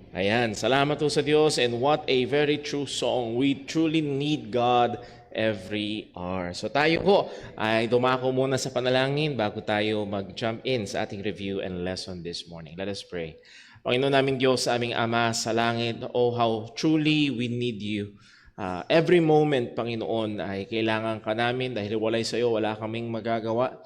Ayan, salamat po sa Diyos, and what a very true song. We truly need God every hour. So tayo po ay dumako muna sa panalangin bago tayo mag-jump in sa ating review and lesson this morning. Let us pray. Panginoon namin Diyos, sa aming Ama sa langit, oh how truly we need you. Every moment, Panginoon, ay kailangan ka namin dahil walay sa iyo, wala kaming magagawa.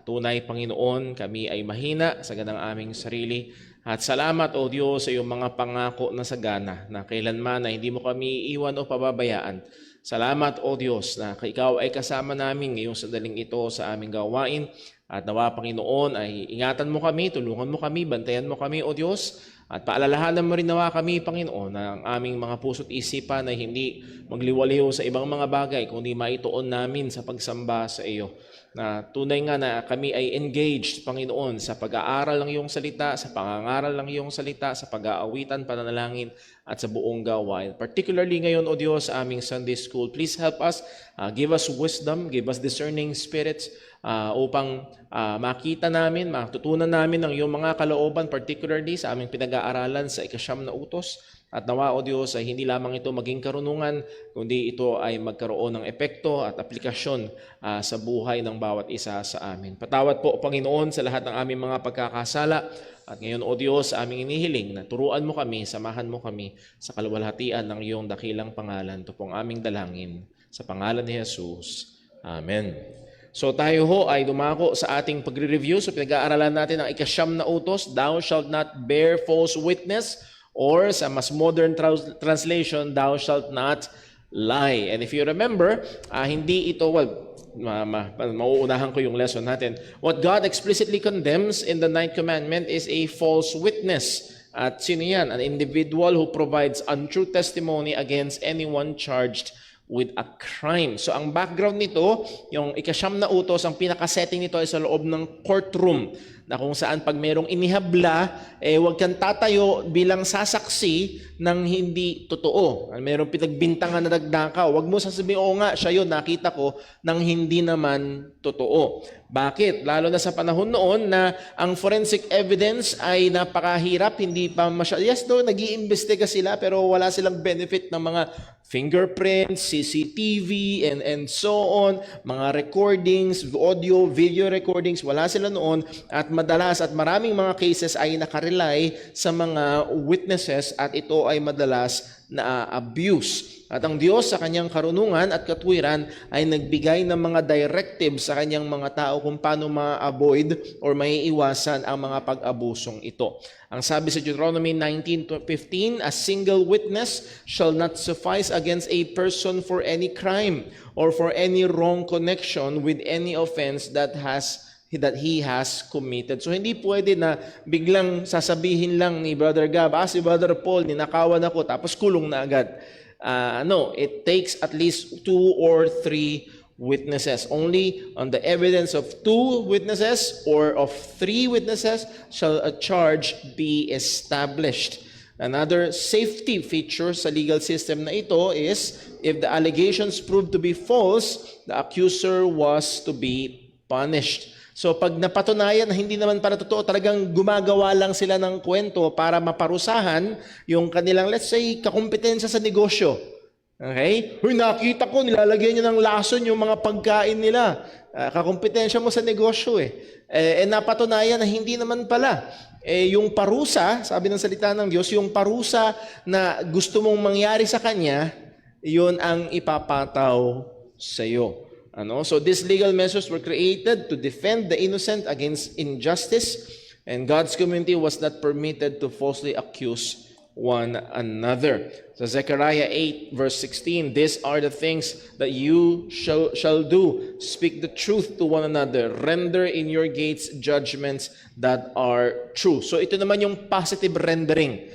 Tunay, Panginoon, kami ay mahina sa ganang aming sarili. At salamat, O Diyos, sa iyong mga pangako na sagana na kailanman na hindi mo kami iiwan o pababayaan. Salamat, O Diyos, na ikaw ay kasama namin ngayong sandaling ito sa aming gawain. At nawa, Panginoon, ay ingatan mo kami, tulungan mo kami, bantayan mo kami, O Diyos. At paalalahanan mo rin nawa kami, Panginoon, na ang aming mga puso't isipan ay hindi magliwaliw sa ibang mga bagay, kundi maituon namin sa pagsamba sa iyo. Na tunay nga na kami ay engaged, Panginoon, sa pag-aaral ng iyong salita, sa pangangaral ng iyong salita, sa pag-aawitan, pananalangin, at sa buong gawain. Particularly ngayon, O Diyos, sa aming Sunday School, please help us, give us wisdom, give us discerning spirits, upang makita namin, matutunan namin ang iyong mga kalooban, particularly sa aming pinag-aaralan sa ikasyam na utos. At nawa, O Diyos, ay hindi lamang ito maging karunungan, kundi ito ay magkaroon ng epekto at aplikasyon sa buhay ng bawat isa sa amin. Patawad po, Panginoon, sa lahat ng aming mga pagkakasala. At ngayon, O Diyos, aming inihiling na turuan mo kami, samahan mo kami sa kaluwalhatian ng iyong dakilang pangalan. Ito pong aming dalangin sa pangalan ni Jesus. Amen. So tayo ho ay dumako sa ating pagre-review. So pinag-aaralan natin ang ikasyam na utos, thou shalt not bear false witness, or sa mas modern translation, thou shalt not lie. And if you remember, hindi ito, mauunahan ko yung lesson natin. What God explicitly condemns in the ninth commandment is a false witness. At sino yan? An individual who provides untrue testimony against anyone charged with a crime. So ang background nito, yung ikasyam na utos, ang pinaka-setting nito ay sa loob ng courtroom, na kung saan pag merong inihabla, huwag kang tatayo bilang sasaksi ng hindi totoo. Merong pinagbintangan na nagdakaw, huwag mo sasabihin, oo nga, siya yun, nakita ko, ng hindi naman totoo. Bakit? Lalo na sa panahon noon na ang forensic evidence ay napakahirap, hindi pa masyado. Yes, no, nag-iimbestiga sila, pero wala silang benefit ng mga fingerprints, CCTV, and so on, mga recordings, audio, video recordings, wala sila noon. At madalas at maraming mga cases ay nakarely sa mga witnesses at ito ay madalas na abuse. At ang Diyos sa kanyang karunungan at katwiran ay nagbigay ng mga directives sa kanyang mga tao kung paano ma-avoid or maiiwasan ang mga pag-abusong ito. Ang sabi sa Deuteronomy 19:15, a single witness shall not suffice against a person for any crime or for any wrong connection with any offense that he has committed. So hindi pwede na biglang sasabihin lang ni Brother Gab, si Brother Paul, ninakawan ako, tapos kulong na agad. No, it takes at least 2 or 3 witnesses. Only on the evidence of 2 witnesses or of 3 witnesses shall a charge be established. Another safety feature sa legal system na ito is if the allegations prove to be false, the accuser was to be punished. So pag napatunayan na hindi naman para totoo, talagang gumagawa lang sila ng kwento para maparusahan yung kanilang, let's say, kakumpetensya sa negosyo. Okay? Huy, nakita ko, nilalagyan niyo ng lason yung mga pagkain nila. Kakumpetensya mo sa negosyo napatunayan na hindi naman pala. Yung parusa, sabi ng salita ng Diyos, yung parusa na gusto mong mangyari sa Kanya, yun ang ipapataw sa iyo. So these legal measures were created to defend the innocent against injustice, and God's community was not permitted to falsely accuse one another. So Zechariah 8 verse 16, these are the things that you shall do. Speak the truth to one another. Render in your gates judgments that are true. So ito naman yung positive rendering.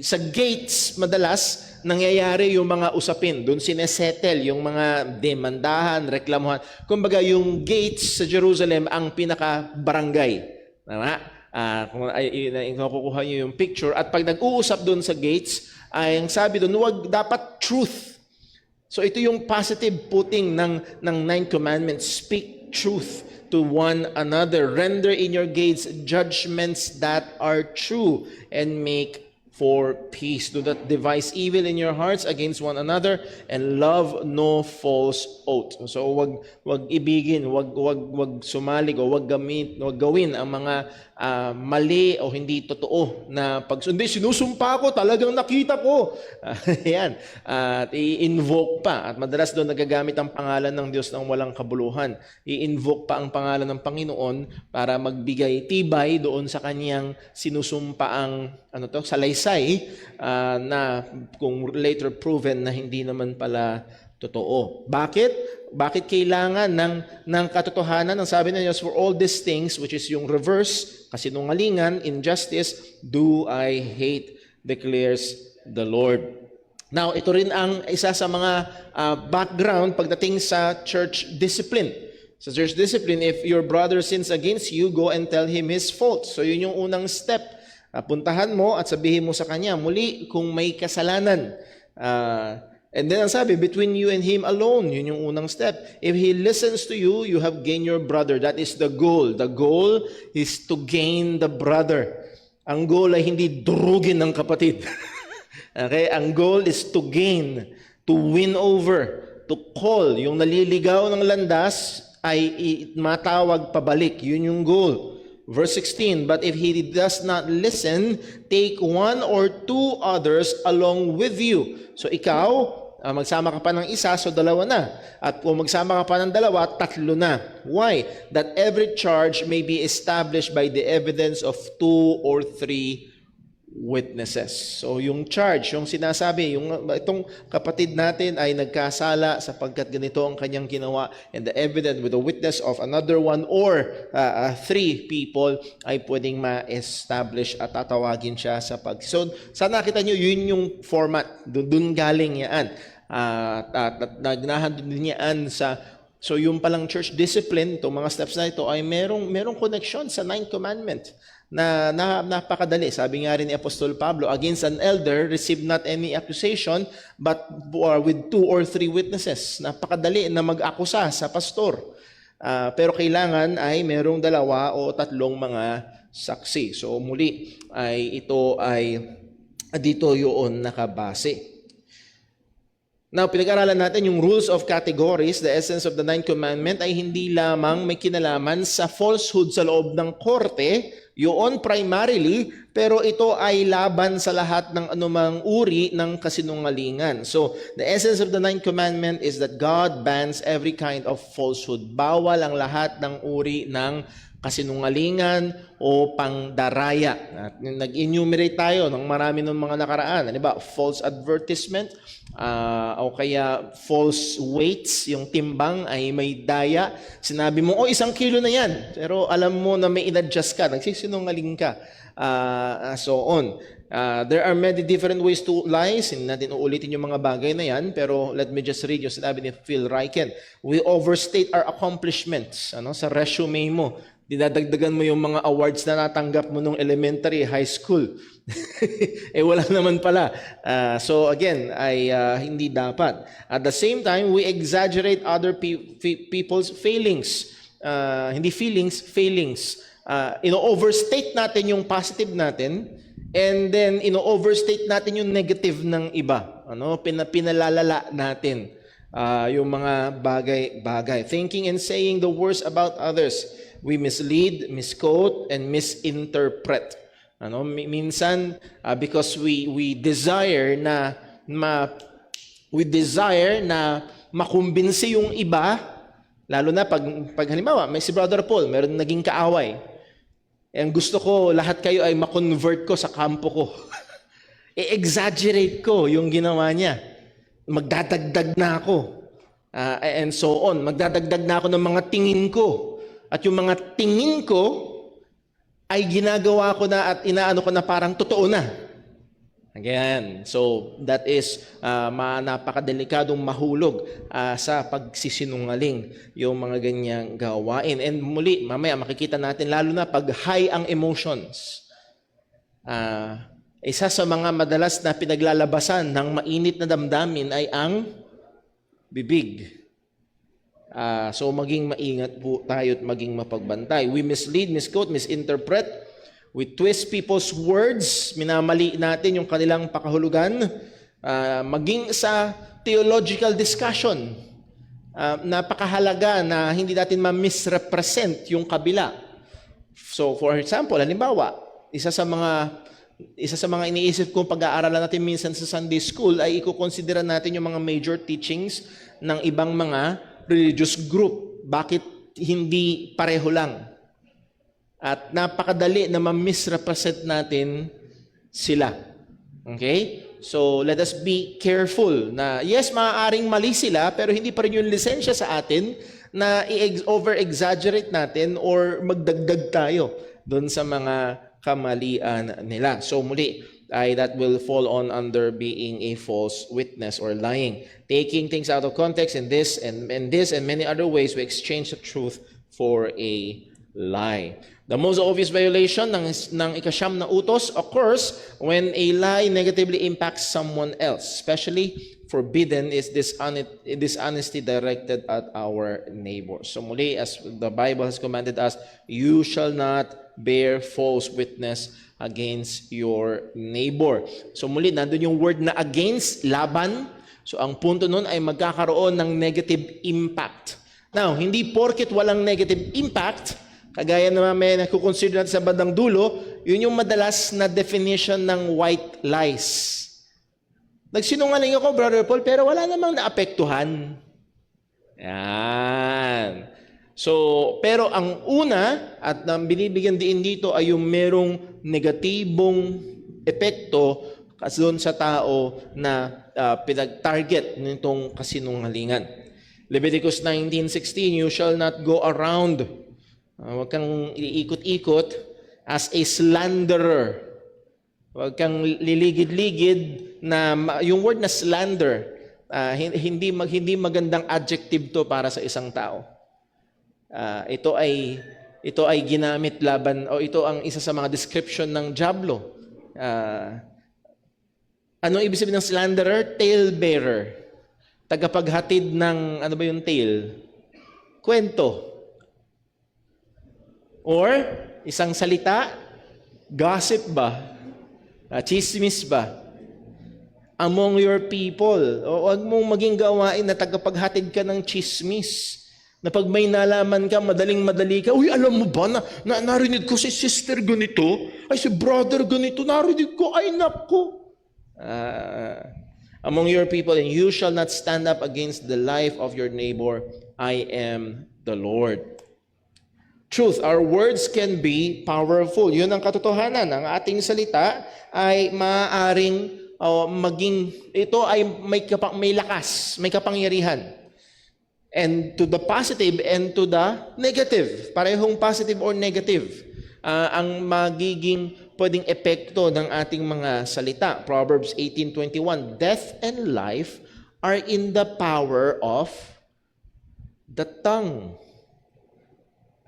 Sa gates, madalas, nangyayari yung mga usapin. Doon sinesettle yung mga demandahan, reklamuhan. Kumbaga, yung gates sa Jerusalem ang pinaka-barangay. Kung kukuha nyo yung picture. At pag nag-uusap doon sa gates, ay ang sabi doon, huwag dapat truth. So ito yung positive putting ng 9 commandments. Speak truth to one another. Render in your gates judgments that are true and make for peace. Do not devise evil in your hearts against one another, and love no false oath. So wag ibigin, wag sumalig o wag gawin ang mga mali o hindi totoo na hindi sinusumpa ko, talagang nakita ko. Ayan. At i-invoke pa. At madalas doon nagagamit ang pangalan ng Diyos ng walang kabuluhan. I-invoke pa ang pangalan ng Panginoon para magbigay tibay doon sa kanyang sinusumpaang salaysay na kung later proven na hindi naman pala totoo. Bakit? Bakit kailangan ng katotohanan? Ang sabi ng Diyos, for all these things, which is yung reverse, kasinungalingan, injustice, do I hate, declares the Lord. Now, ito rin ang isa sa mga background pagdating sa church discipline. Sa church discipline, if your brother sins against you, go and tell him his fault. So, yun yung unang step. Puntahan mo at sabihin mo sa kanya, muli, kung may kasalanan. And then ang sabi, between you and him alone, yun yung unang step. If he listens to you, you have gained your brother. That is the goal. The goal is to gain the brother. Ang goal ay hindi durugin ng kapatid. Okay? Ang goal is to gain, to win over, to call. Yung naliligaw ng landas ay matawag pabalik. Yun yung goal. Verse 16, but if he does not listen, take one or two others along with you. So ikaw, magsama ka pa ng isa, so dalawa na. At kung magsama ka pa ng dalawa, tatlo na. Why? That every charge may be established by the evidence of 2 or 3 witnesses. So yung charge, yung sinasabi, itong kapatid natin ay nagkasala sapagkat ganito ang kanyang ginawa, and the evidence with the witness of another one or 3 people ay pwedeng ma-establish at tatawagin siya sa So sana nakita nyo, yun yung format. Doon galing yan. Nagnahan din yan sa So yung palang church discipline, itong mga steps na ito ay merong connection sa 9th commandment na napakadali. Sabi nga rin ni Apostol Pablo, against an elder, receive not any accusation, but with 2 or 3 witnesses. Napakadali na mag-akusa sa pastor. Pero kailangan ay merong 2 o 3 mga saksi. So muli, ito ay dito yun nakabase. Now, pinag-aralan natin yung rules of categories. The essence of the 9th commandment ay hindi lamang may kinalaman sa falsehood sa loob ng korte, yun primarily, pero ito ay laban sa lahat ng anumang uri ng kasinungalingan. So, the essence of the 9th commandment is that God bans every kind of falsehood. Bawal ang lahat ng uri ng kasinungalingan o pangdaraya. At nag-enumerate tayo ng marami ng mga nakaraan. Ano ba? False advertisement, o kaya false weights, yung timbang ay may daya. Sinabi mo, 1 kilo na yan. Pero alam mo na may in-adjust ka, nagsisinungaling ka. So on. There are many different ways to lie. Hindi natin uulitin yung mga bagay na yan, pero let me just read yung sinabi ni Phil Ryken. We overstate our accomplishments. Sa resume mo, dinadagdagan mo yung mga awards na natanggap mo nung elementary, high school. Wala naman pala. So again, hindi dapat. At the same time, we exaggerate other people's failings. Hindi feelings, failings. Ino-overstate natin yung positive natin, and then ino-overstate natin yung negative ng iba. Pinalalala natin yung mga bagay-bagay. Thinking and saying the worst about others. We mislead, misquote, and misinterpret. Minsan because we desire na makumbinsi yung iba, lalo na pag halimbawa may si Brother Paul, meron naging kaaway. Ang gusto ko lahat kayo ay ma-convert ko sa kampo ko. I-exaggerate ko yung ginawa niya. Magdadagdag na ako. And so on. Magdadagdag na ako ng mga tingin ko. At yung mga tingin ko ay ginagawa ko na at inaano ko na parang totoo na. Again, so that is napakadelikadong mahulog sa pagsisinungaling yung mga ganyang gawain. And muli, mamaya makikita natin, lalo na pag high ang emotions. Isa sa mga madalas na pinaglalabasan ng mainit na damdamin ay ang bibig. So maging maingat po tayo at maging mapagbantay. We mislead, misquote, misinterpret. We twist people's words, minamali natin yung kanilang pakahulugan, maging sa theological discussion. Napakahalaga na hindi natin ma-misrepresent yung kabila. So for example, halimbawa, isa sa mga iniisip kong pag-aaralan natin minsan sa Sunday School ay iko-consider natin yung mga major teachings ng ibang mga religious group. Bakit hindi pareho lang? At napakadali na ma-misrepresent natin sila. Okay? So, let us be careful na, yes, maaaring mali sila, pero hindi pa rin yung lisensya sa atin na over-exaggerate natin or magdagdag tayo doon sa mga kamalian nila. So, muli, that will fall on under being a false witness or lying. Taking things out of context in this and many other ways, we exchange the truth for a lie. The most obvious violation ng ikasyam na utos occurs when a lie negatively impacts someone else. Especially forbidden is dishonesty directed at our neighbor. So muli, as the Bible has commanded us, you shall not bear false witness against your neighbor. So muli, nandun yung word na against, laban. So ang punto nun ay magkakaroon ng negative impact. Now, hindi porket walang negative impact, kagaya naman may nakukonsider natin sa bandang dulo, yun yung madalas na definition ng white lies. Nagsinungaling ako, Brother Paul, pero wala namang naapektuhan. Yan. So, pero ang una, at ang binibigyan din dito ay yung merong negatibong epekto kasi doon sa tao na pinag-target nitong kasinungalingan. Leviticus 19:16, you shall not go around. Huwag kang iikot-ikot as a slanderer. Huwag kang liligid-ligid na yung word na slander, hindi magandang adjective to para sa isang tao. Ito ay ginamit laban o ito ang isa sa mga description ng diablo. Ano ibig sabihin ng slanderer? Talebearer. Tagapaghatid ng ano ba yung tale? Kwento. Or, isang salita, gossip ba? Chismis ba? Among your people. O huwag mong maging gawain na tagapaghatid ka ng chismis. Na pag may nalaman ka, madaling-madali ka, uy, alam mo ba, narinig ko si sister ganito, ay si brother ganito, narinig ko, ay nako. Among your people, and you shall not stand up against the life of your neighbor. I am the Lord. Truth, our words can be powerful. Yun ang katotohanan. Ang ating salita ay maaaring ito ay may lakas, may kapangyarihan. And to the positive and to the negative. Parehong positive or negative ang magiging pwedeng epekto ng ating mga salita. Proverbs 18:21, death and life are in the power of the tongue.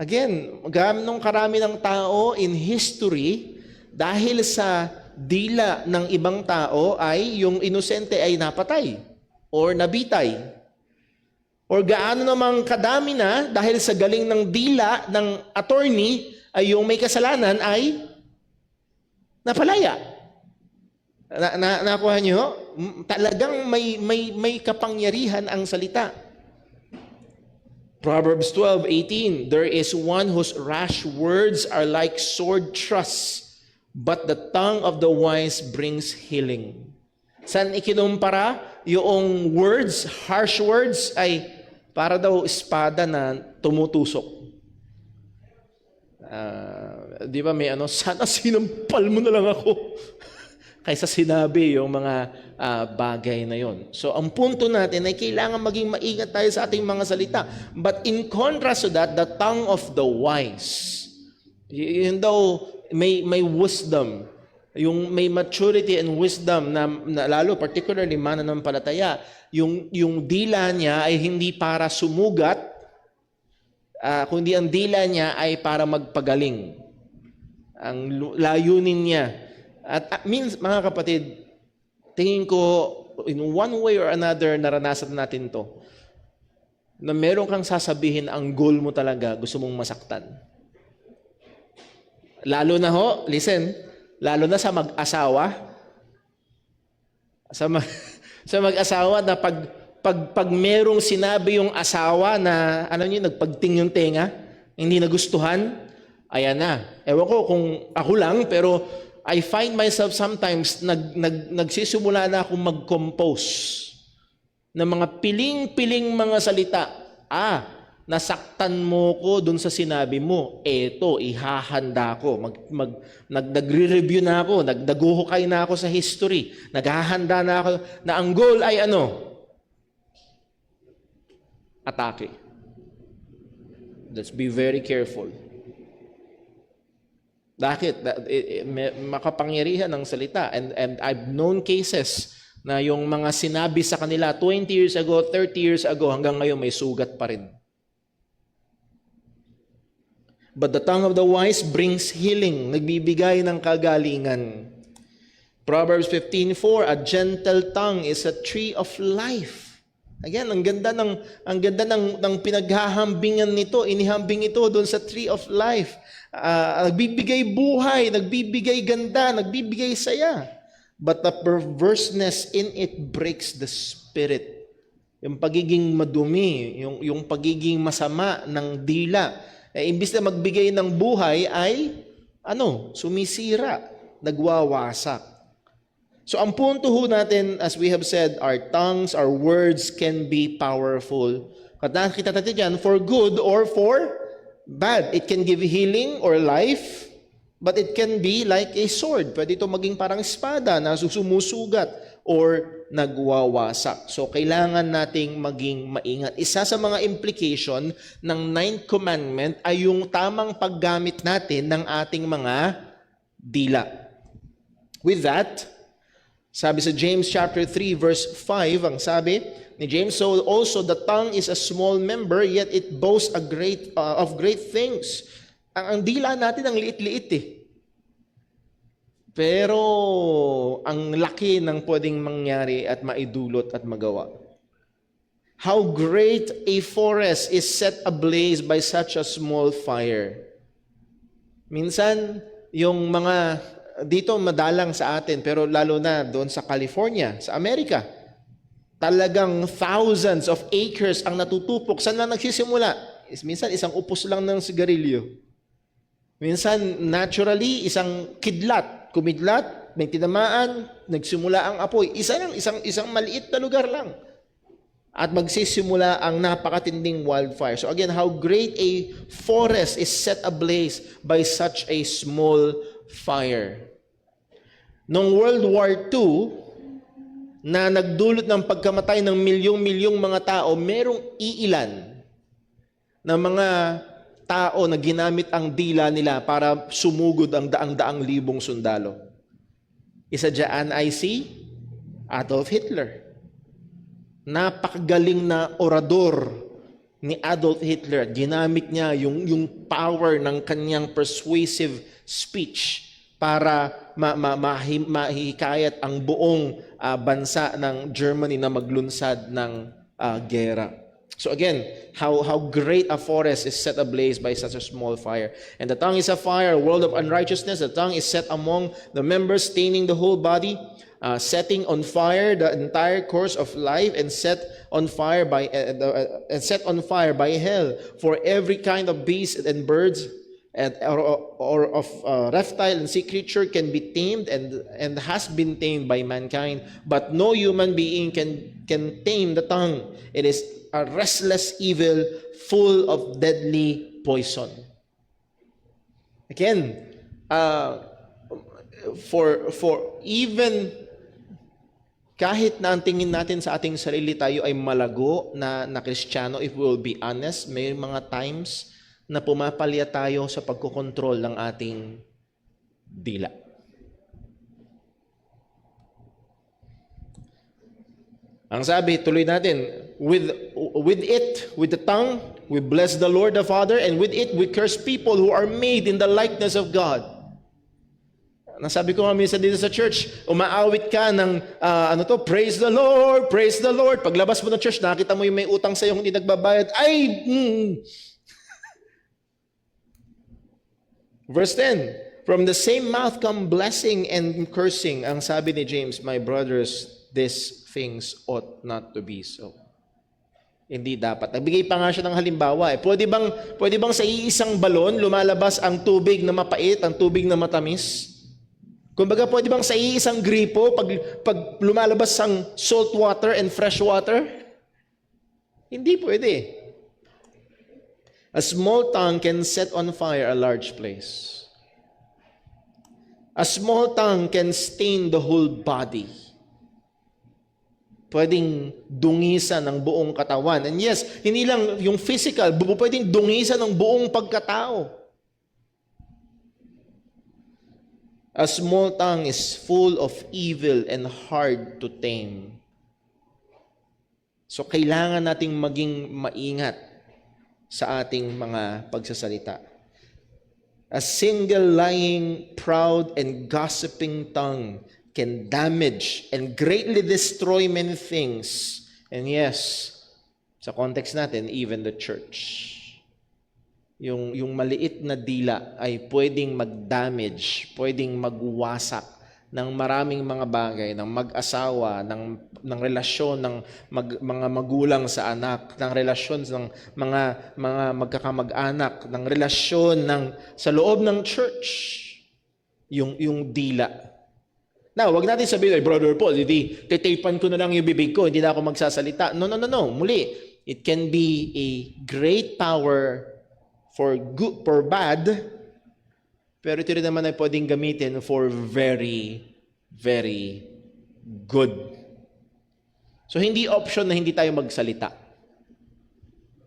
Again, ganong karami ng tao in history, dahil sa dila ng ibang tao ay yung inosente ay napatay or nabitay. Or gaano namang kadami na dahil sa galing ng dila ng attorney ay yung may kasalanan ay napalaya. Nakuha nyo? Talagang may kapangyarihan ang salita. Proverbs 12:18, there is one whose rash words are like sword thrusts, but the tongue of the wise brings healing. Saan ikinumpara yung words, harsh words, ay para daw espada na tumutusok. Di ba may sana sinampal mo na lang ako kaysa sinabi yung mga bagay na yon. So, ang punto natin ay kailangan maging maingat tayo sa ating mga salita. But in contrast to that, the tongue of the wise, yun daw may wisdom, yung may maturity and wisdom na lalo, particularly mananampalataya, yung dila niya ay hindi para sumugat, kundi ang dila niya ay para magpagaling. Ang layunin niya. At means, mga kapatid, tingin ko, in one way or another, naranasan natin to, na meron kang sasabihin, ang goal mo talaga, gusto mong masaktan. Lalo na ho, listen, lalo na sa mag-asawa, sa, mag, sa mag-asawa na pag merong sinabi yung asawa na, ano niyo, nagpagting yung tenga, hindi nagustuhan, ayan na. Ewan ko kung ako lang, pero I find myself sometimes nagsisimula na akong mag-compose ng mga piling-piling mga salita. Nasaktan mo ko dun sa sinabi mo. Eto, ihahanda ko. Nagre-review na ako. Nagdaguhukay na ako sa history. Naghahanda na ako na ang goal ay ano? Atake. Let's be very careful. Bakit? Makapangyarihan ng salita. And I've known cases na yung mga sinabi sa kanila 20 years ago, 30 years ago, hanggang ngayon may sugat pa rin. But the tongue of the wise brings healing, nagbibigay ng kagalingan. Proverbs 15:4, a gentle tongue is a tree of life. Again, ang ganda ng pinaghahambingan nito, inihambing ito doon sa tree of life. Nagbibigay buhay, nagbibigay ganda, nagbibigay saya. But the perverseness in it breaks the spirit. Yung pagiging madumi, yung pagiging masama ng dila, imbis na magbigay ng buhay ay sumisira, nagwawasak. So ang punto ho natin, as we have said, our tongues, our words can be powerful. Kita natin dyan, for good or for bad. It can give healing or life, but it can be like a sword. Pwede ito maging parang espada na sumusugat or nagwawasak. So, kailangan nating maging maingat. Isa sa mga implication ng 9th commandment ay yung tamang paggamit natin ng ating mga dila. With that, sabi sa James chapter 3 verse 5, ang sabi ni James, so also the tongue is a small member, yet it boasts of great things. Ang dila natin ang liit-liit eh. Pero ang laki ng pwedeng mangyari at maidulot at magawa. How great a forest is set ablaze by such a small fire. Minsan, yung mga dito madalang sa atin, pero lalo na doon sa California, sa Amerika, talagang thousands of acres ang natutupok. Saan lang nagsisimula? Minsan, isang upos lang ng sigarilyo. Minsan, naturally, isang kumidlat, may tinamaan, nagsimula ang apoy. Isang maliit na lugar lang. At magsisimula ang napakatinding wildfire. So again, how great a forest is set ablaze by such a small fire. Noong World War II, na nagdulot ng pagkamatay ng milyong-milyong mga tao, merong iilan na mga tao na ginamit ang dila nila para sumugod ang daang-daang libong sundalo. Isa dyan ay si Adolf Hitler. Napakagaling na orador ni Adolf Hitler. Ginamit niya yung power ng kanyang persuasive speech para mahikayat ang buong bansa ng Germany na maglunsad ng gera. So again, how great a forest is set ablaze by such a small fire. And the tongue is a fire, a world of unrighteousness. The tongue is set among the members, staining the whole body, setting on fire the entire course of life, and set on fire by hell. For every kind of beast and birds, or of reptile and sea creature can be tamed and has been tamed by mankind, but no human being can tame the tongue. It is a restless evil full of deadly poison. Again, for even kahit na ang tingin natin sa ating sarili tayo ay malago na Kristiyano, if we will be honest, may mga times na pumapalya tayo sa pagkokontrol ng ating dila. Ang sabi, tuloy natin, with the tongue, we bless the Lord the Father, and with it we curse people who are made in the likeness of God. Nasabi ko nga minsan dito sa church, umaawit ka ng, praise the Lord, praise the Lord. Paglabas mo ng church, nakita mo yung may utang sa'yo, hindi nagbabayad, Verse 10, From the same mouth come blessing and cursing. Ang sabi ni James, my brothers, these things ought not to be so. Hindi dapat. Nagbigay pa nga siya ng halimbawa. Pwede bang sa iisang balon lumalabas ang tubig na mapait, ang tubig na matamis? Kumbaga, pwede bang sa iisang gripo pag lumalabas ang salt water and fresh water? Hindi pwede. A small tongue can set on fire a large place. A small tongue can stain the whole body. Pwedeng dungisan ng buong katawan. And yes, hindi lang yung physical, pwedeng dungisan ng buong pagkatao. A small tongue is full of evil and hard to tame. So kailangan nating maging maingat sa ating mga pagsasalita. A single lying, proud, and gossiping tongue can damage and greatly destroy many things. And yes, sa context natin, even the church. Yung maliit na dila ay pwedeng mag-damage, pwedeng magwasak ng maraming mga bagay, ng mag-asawa, ng relasyon ng mga magulang sa anak, ng relasyon ng mga magkakamag-anak, ng relasyon sa loob ng church, yung dila. Now, wag natin sabihin, ay Brother Paul, hindi, titapan ko na lang yung bibig ko, hindi na ako magsasalita. No. Muli, it can be a great power for good, for bad, pero ito rin naman ay pwedeng gamitin for very, very good. So, hindi option na hindi tayo magsalita.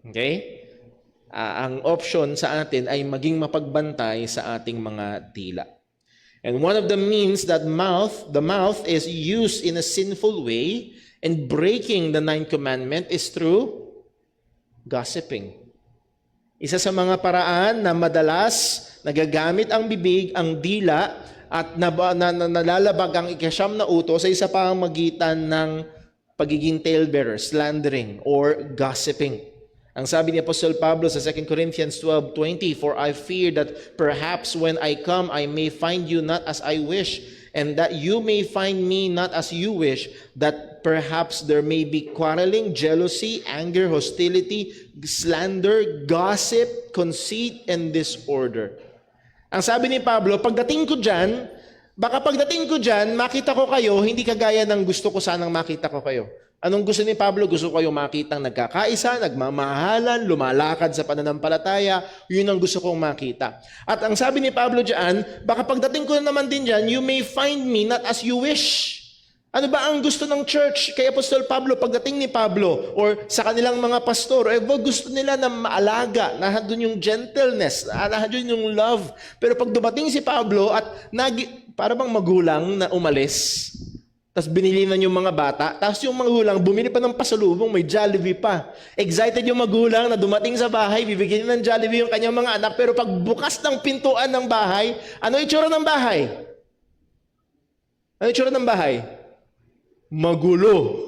Okay? Ang option sa atin ay maging mapagbantay sa ating mga dila. And one of the means that the mouth is used in a sinful way and breaking the 9th commandment is through gossiping. Isa sa mga paraan na madalas nagagamit ang bibig, ang dila, at nalalabag ang ikasyam na utos sa isa pamamagitan ng pagiging talebearer, slandering, or gossiping. Ang sabi ni Apostol Pablo sa 2 Corinthians 12:20, "For I fear that perhaps when I come, I may find you not as I wish, and that you may find me not as you wish, that perhaps there may be quarreling, jealousy, anger, hostility, slander, gossip, conceit, and disorder." Ang sabi ni Pablo, pagdating ko dyan, makita ko kayo, hindi kagaya ng gusto ko sanang makita ko kayo. Anong gusto ni Pablo? Gusto ko kayo makitang nagkakaisa, nagmamahalan, lumalakad sa pananampalataya. Yun ang gusto kong makita. At ang sabi ni Pablo dyan, baka pagdating ko naman din dyan, you may find me not as you wish. Ano ba ang gusto ng church kay Apostol Pablo pagdating ni Pablo or sa kanilang mga pastor? Gusto nila na maalaga, nandun yung gentleness, nandun yung love. Pero pag dumating si Pablo at para bang magulang na umalis, tapos binili na yung mga bata, tapos yung magulang bumili pa ng pasalubong, may Jollibee pa. Excited yung magulang na dumating sa bahay, bibigyan ng Jollibee yung kanyang mga anak, pero pag bukas ng pintuan ng bahay, ano itsura ng bahay? Ano itsura ng bahay? Magulo.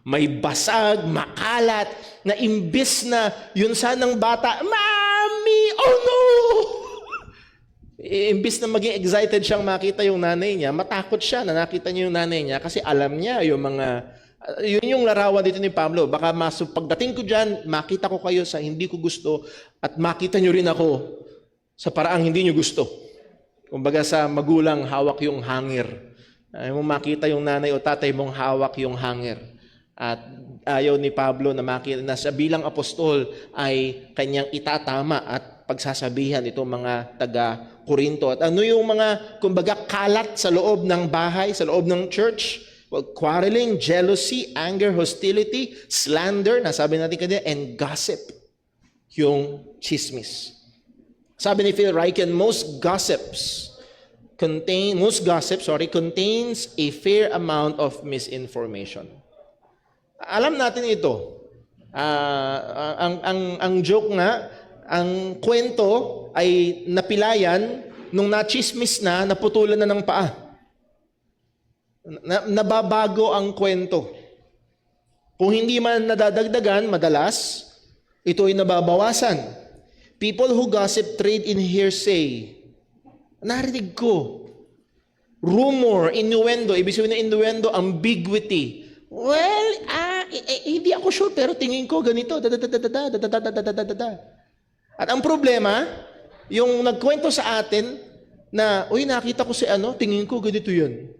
May basag, makalat, na imbis na yun sanang bata, Mami! Oh no! Imbis na maging excited siyang makita yung nanay niya, matakot siya na nakita niya yung nanay niya kasi alam niya yun yung larawan dito ni Pablo. Baka pagdating ko dyan, makita ko kayo sa hindi ko gusto at makita niyo rin ako sa paraang hindi niyo gusto. Kumbaga sa magulang, hawak yung hangir. Ayaw mo makita yung nanay o tatay mong hawak yung hangir. At ayaw ni Pablo na makita na siya bilang apostol ay kanyang itatama at pagsasabihan itong mga taga-Korinto. At ano yung mga, kumbaga, kalat sa loob ng bahay, sa loob ng church? Quarreling, jealousy, anger, hostility, slander, nasabi natin kanina, and gossip, yung chismis. Sabi ni Phil Ryken, most gossips contains a fair amount of misinformation. Alam natin ito. Ang joke nga, ang kwento ay napilayan nung nachismis na, naputulan na ng paa. Nababago ang kwento. Kung hindi man nadadagdagan, madalas, ito ay nababawasan. People who gossip trade in hearsay Narinig ko. Rumor, innuendo. Ibig sabihin ng innuendo, ambiguity. Well, hindi ako sure, pero tingin ko ganito. At ang problema, yung nagkwento sa atin na, uy, nakita ko si ano, tingin ko ganito yan.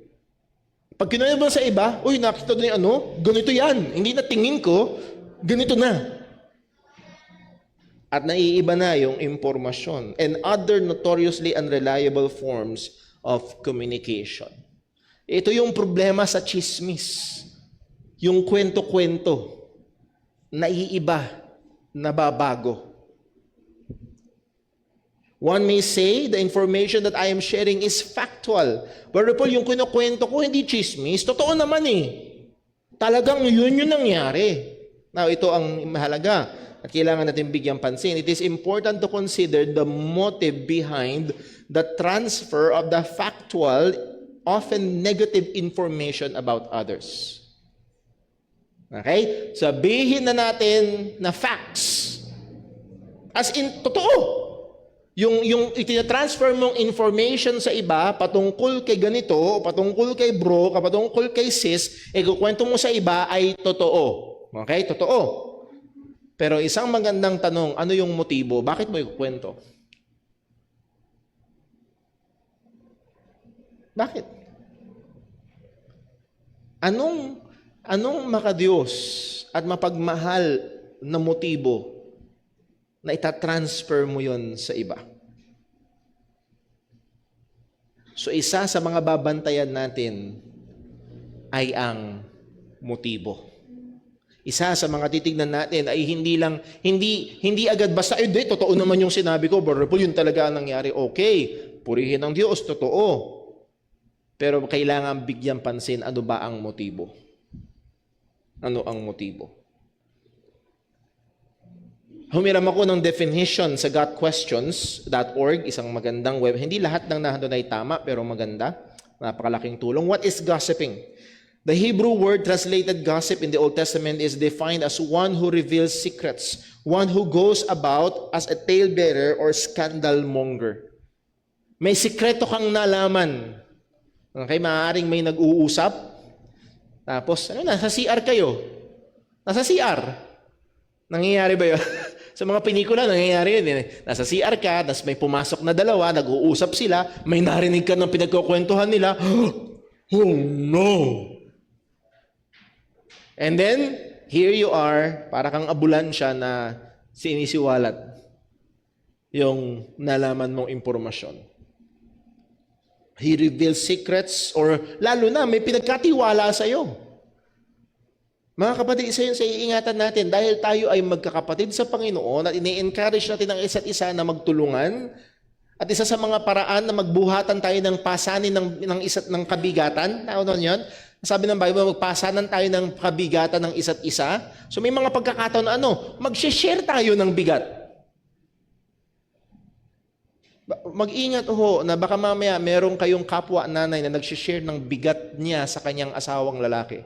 Pag kinuha mo sa iba, uy, nakita doon yung ano, ganito yan. Hindi na tingin ko, ganito na. At naiiba na yung impormasyon and other notoriously unreliable forms of communication. Ito yung problema sa chismis. Yung kwento-kwento, naiiba, nababago. One may say the information that I am sharing is factual. Pero Paul, yung kinukwento ko, hindi chismis. Totoo naman eh. Talagang yun yung nangyari. Now, ito ang mahalaga at kailangan natin bigyang pansin. It is important to consider the motive behind the transfer of the factual, often negative information about others. Okay? Sabihin na natin na facts. As in, totoo. Yung ititransfer mong information sa iba patungkol kay ganito, patungkol kay bro, patungkol kay sis, kukwento mo sa iba ay totoo. Okay? Totoo. Pero isang magandang tanong, ano yung motibo? Bakit mo ikukwento? Bakit? Anong makadiyos at mapagmahal na motibo na itatransfer mo yon sa iba? So isa sa mga babantayan natin ay ang motibo. Isa sa mga titignan natin ay hindi agad basta, totoo naman yung sinabi ko, Brother Paul, yun talaga ang nangyari. Okay, purihin ang Diyos, totoo. Pero kailangan bigyan pansin, ano ba ang motibo? Ano ang motibo? Humiram ako ng definition sa gotquestions.org, isang magandang web. Hindi lahat ng nandun ay tama, pero maganda. Napakalaking tulong. What is gossiping? The Hebrew word translated gossip in the Old Testament is defined as one who reveals secrets, one who goes about as a talebearer or scandal monger. May sikreto kang nalaman. Okay, maaaring may nag-uusap. Tapos, nasa CR kayo? Nasa CR? Nangyayari ba yun? Sa mga pelikula, nangyayari yun. Nasa CR ka, tapos may pumasok na dalawa, nag-uusap sila, may narinig ka ng pinagkukwentuhan nila. Oh no! And then, here you are, para kang ambulansya na sinisiwalat yung nalaman mong impormasyon. He reveals secrets or lalo na may pinagkatiwala sa iyo. Mga kapatid, isa yun sa iingatan natin dahil tayo ay magkakapatid sa Panginoon at ini-encourage natin ang isa't isa na magtulungan at isa sa mga paraan na magbuhatan tayo ng pasanin ng kabigatan. Ano yun? Sabi ng Bible, magpasanan tayo ng kabigatan ng isa't isa. So may mga pagkakataon na mag-share tayo ng bigat. Mag-ingat na baka mamaya meron kayong kapwa nanay na nag-share ng bigat niya sa kanyang asawang lalaki.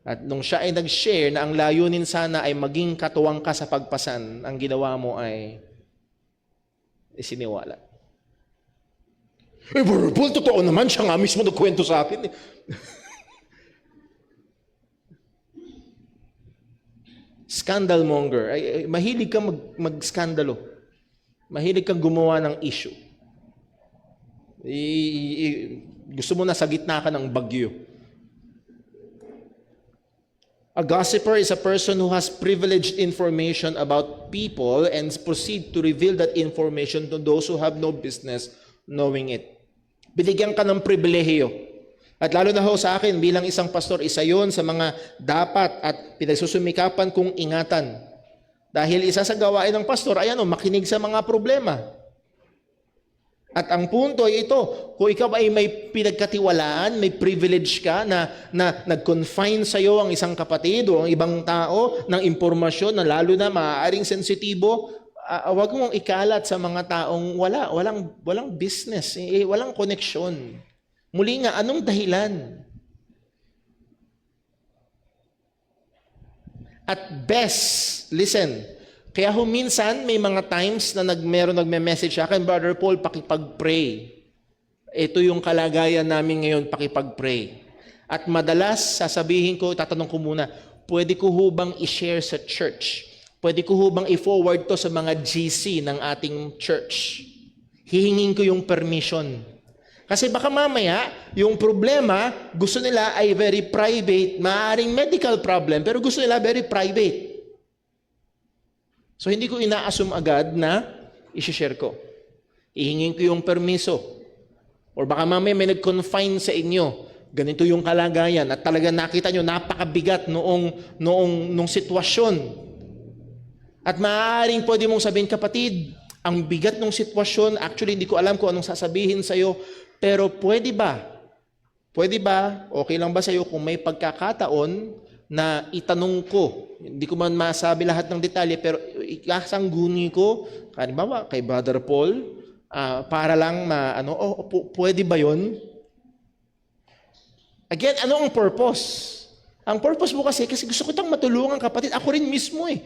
At nung siya ay nag-share na ang layunin sana ay maging katuwang ka sa pagpasan, ang ginawa mo ay isiniwala. Brother Paul, totoo naman, siya nga mismo nagkwento sa akin. Scandal monger. Mahilig kang mag-skandalo. Mahilig kang gumawa ng issue. Gusto mo na sa gitna ka ng bagyo. A gossiper is a person who has privileged information about people and proceed to reveal that information to those who have no business knowing it. Binigyan ka ng pribilehiyo. At lalo na sa akin, bilang isang pastor, isa yon sa mga dapat at pinagsusumikapan kong ingatan. Dahil isa sa gawain ng pastor ay makinig sa mga problema. At ang punto ay ito, kung ikaw ay may pinagkatiwalaan, may privilege ka na nag-confine sa iyo ang isang kapatid o ang ibang tao ng impormasyon na lalo na maaaring sensitibo, wag mong ikalat sa mga taong walang business, walang koneksyon. Muli nga, anong dahilan? At best, listen, Kaya minsan may mga times na nagme-message sa akin, Brother Paul, pakipag-pray. Ito yung kalagayan namin ngayon, pakipag-pray. At madalas, sasabihin ko, tatanong ko muna, pwede ko hubang i-share sa church? Pwede ko hubang i-forward to sa mga GC ng ating church? Hihingin ko yung permission. Kasi baka mamaya, yung problema, gusto nila ay very private, maaaring medical problem, pero gusto nila very private. So hindi ko ina-assume agad na i-share ko. Ihingin ko yung permiso. Or baka mamaya may nag-confine sa inyo, ganito yung kalagayan, at talaga nakita nyo, napakabigat nung sitwasyon. At maaaring pwede mong sabihin, kapatid, ang bigat ng sitwasyon, actually hindi ko alam kung anong sasabihin sa'yo, pero pwede ba? Pwede ba? Okay lang ba sa'yo kung may pagkakataon na itanong ko? Hindi ko man masabi lahat ng detalye, pero ikasangguni ko, halimbawa kay Brother Paul, para lang pwede ba yon? Again, ano ang purpose? Ang purpose mo kasi gusto ko itang matulungan, kapatid. Ako rin mismo eh.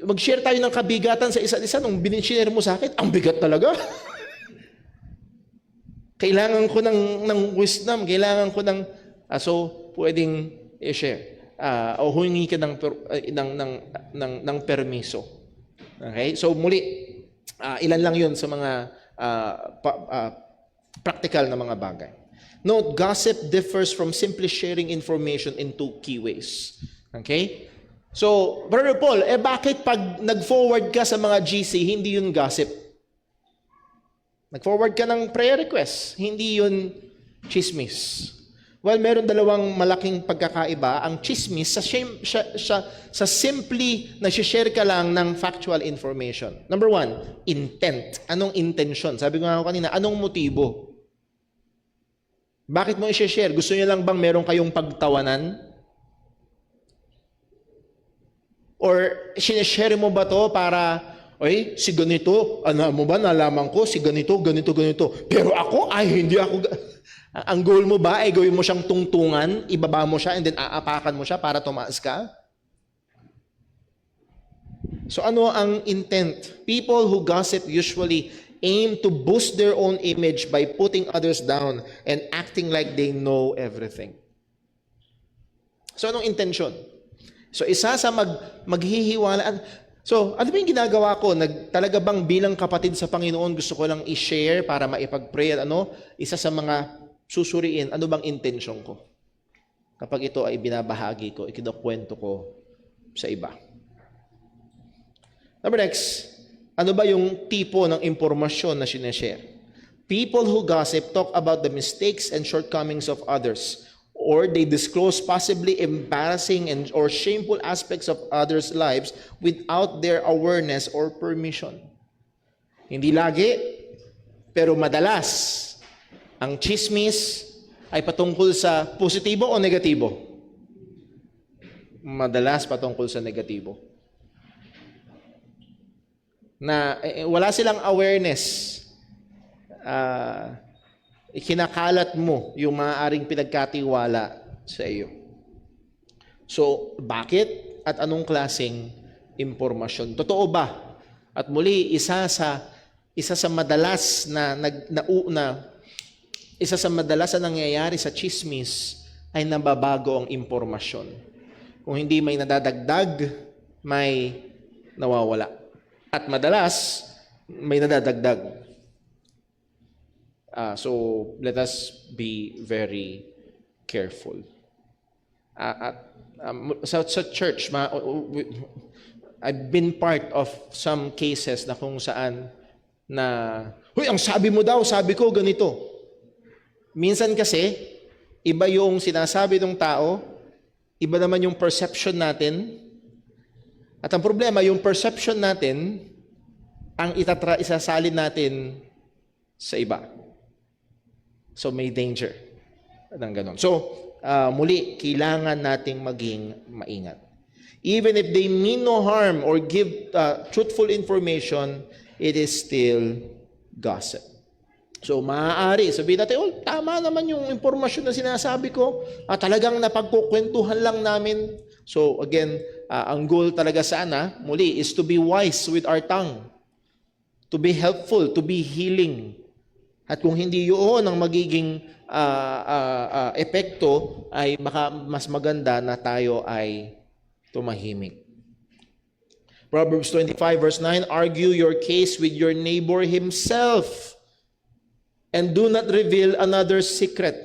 Mag-share tayo ng kabigatan sa isa't isa. Nung binishare mo sa akin, ang bigat talaga. Kailangan ko ng wisdom. Kailangan ko ng... so, pwedeng i-share. O humingi ka ng permiso. Okay? So, muli, ilan lang yun sa mga practical na mga bagay. Note, gossip differs from simply sharing information in two key ways. Okay? So, Brother Paul, bakit pag nag-forward ka sa mga GC, hindi yun gossip? Nag-forward ka ng prayer request, hindi yun chismis. Well, meron dalawang malaking pagkakaiba. Ang chismis, sa simply na-share ka lang ng factual information. Number one, intent. Anong intention? Sabi ko nga kanina, anong motibo? Bakit mo i-share? Gusto niyo lang bang meron kayong pagtawanan? Or sinishare mo ba to para, si ganito, ano mo ba, nalaman ko, si ganito. Pero ako, hindi ako. Ang goal mo ba ay gawin mo siyang tungtungan, ibaba mo siya, and then aapakan mo siya para tumaas ka? So ano ang intent? People who gossip usually aim to boost their own image by putting others down and acting like they know everything. So anong intention? So isa sa maghihiwalaan. So ano ba yung ginagawa ko? Talaga bang bilang kapatid sa Panginoon gusto ko lang i-share para maipag-pray at isa sa mga susuriin, ano bang intention ko? Kapag ito ay binabahagi ko, ikinukwento ko sa iba. Number next, ano ba yung tipo ng impormasyon na sineshare? People who gossip talk about the mistakes and shortcomings of others, or they disclose possibly embarrassing or shameful aspects of others' lives without their awareness or permission. Hindi lagi, pero madalas, ang chismis ay patungkol sa positibo o negatibo? Madalas patungkol sa negatibo. Na wala silang awareness, ikinakalat mo yung maaaring pinagkatiwala sa iyo. So, bakit at anong klaseng impormasyon? Totoo ba? At muli, isa sa madalas na nangyayari sa chismis ay nababago ang impormasyon. Kung hindi may nadadagdag, may nawawala. At madalas, may nadadagdag. So, let us be very careful. Sa church, I've been part of some cases na kung saan ang sabi mo daw, sabi ko, ganito. Minsan kasi, iba yung sinasabi ng tao, iba naman yung perception natin. At ang problema, yung perception natin, ang isasalin natin sa iba. So, may danger. Ng ganon. So, muli, kailangan nating maging maingat. Even if they mean no harm or give truthful information, it is still gossip. So, maaari. Sabihin natin, tama naman yung impormasyon na sinasabi ko. Talagang napagkukwentuhan lang namin. So, again, ang goal talaga sana, muli, is to be wise with our tongue, to be helpful, to be healing. At kung hindi yun ang magiging epekto, ay mas maganda na tayo ay tumahimik. Proverbs 25 verse 9, argue your case with your neighbor himself, and do not reveal another's secret.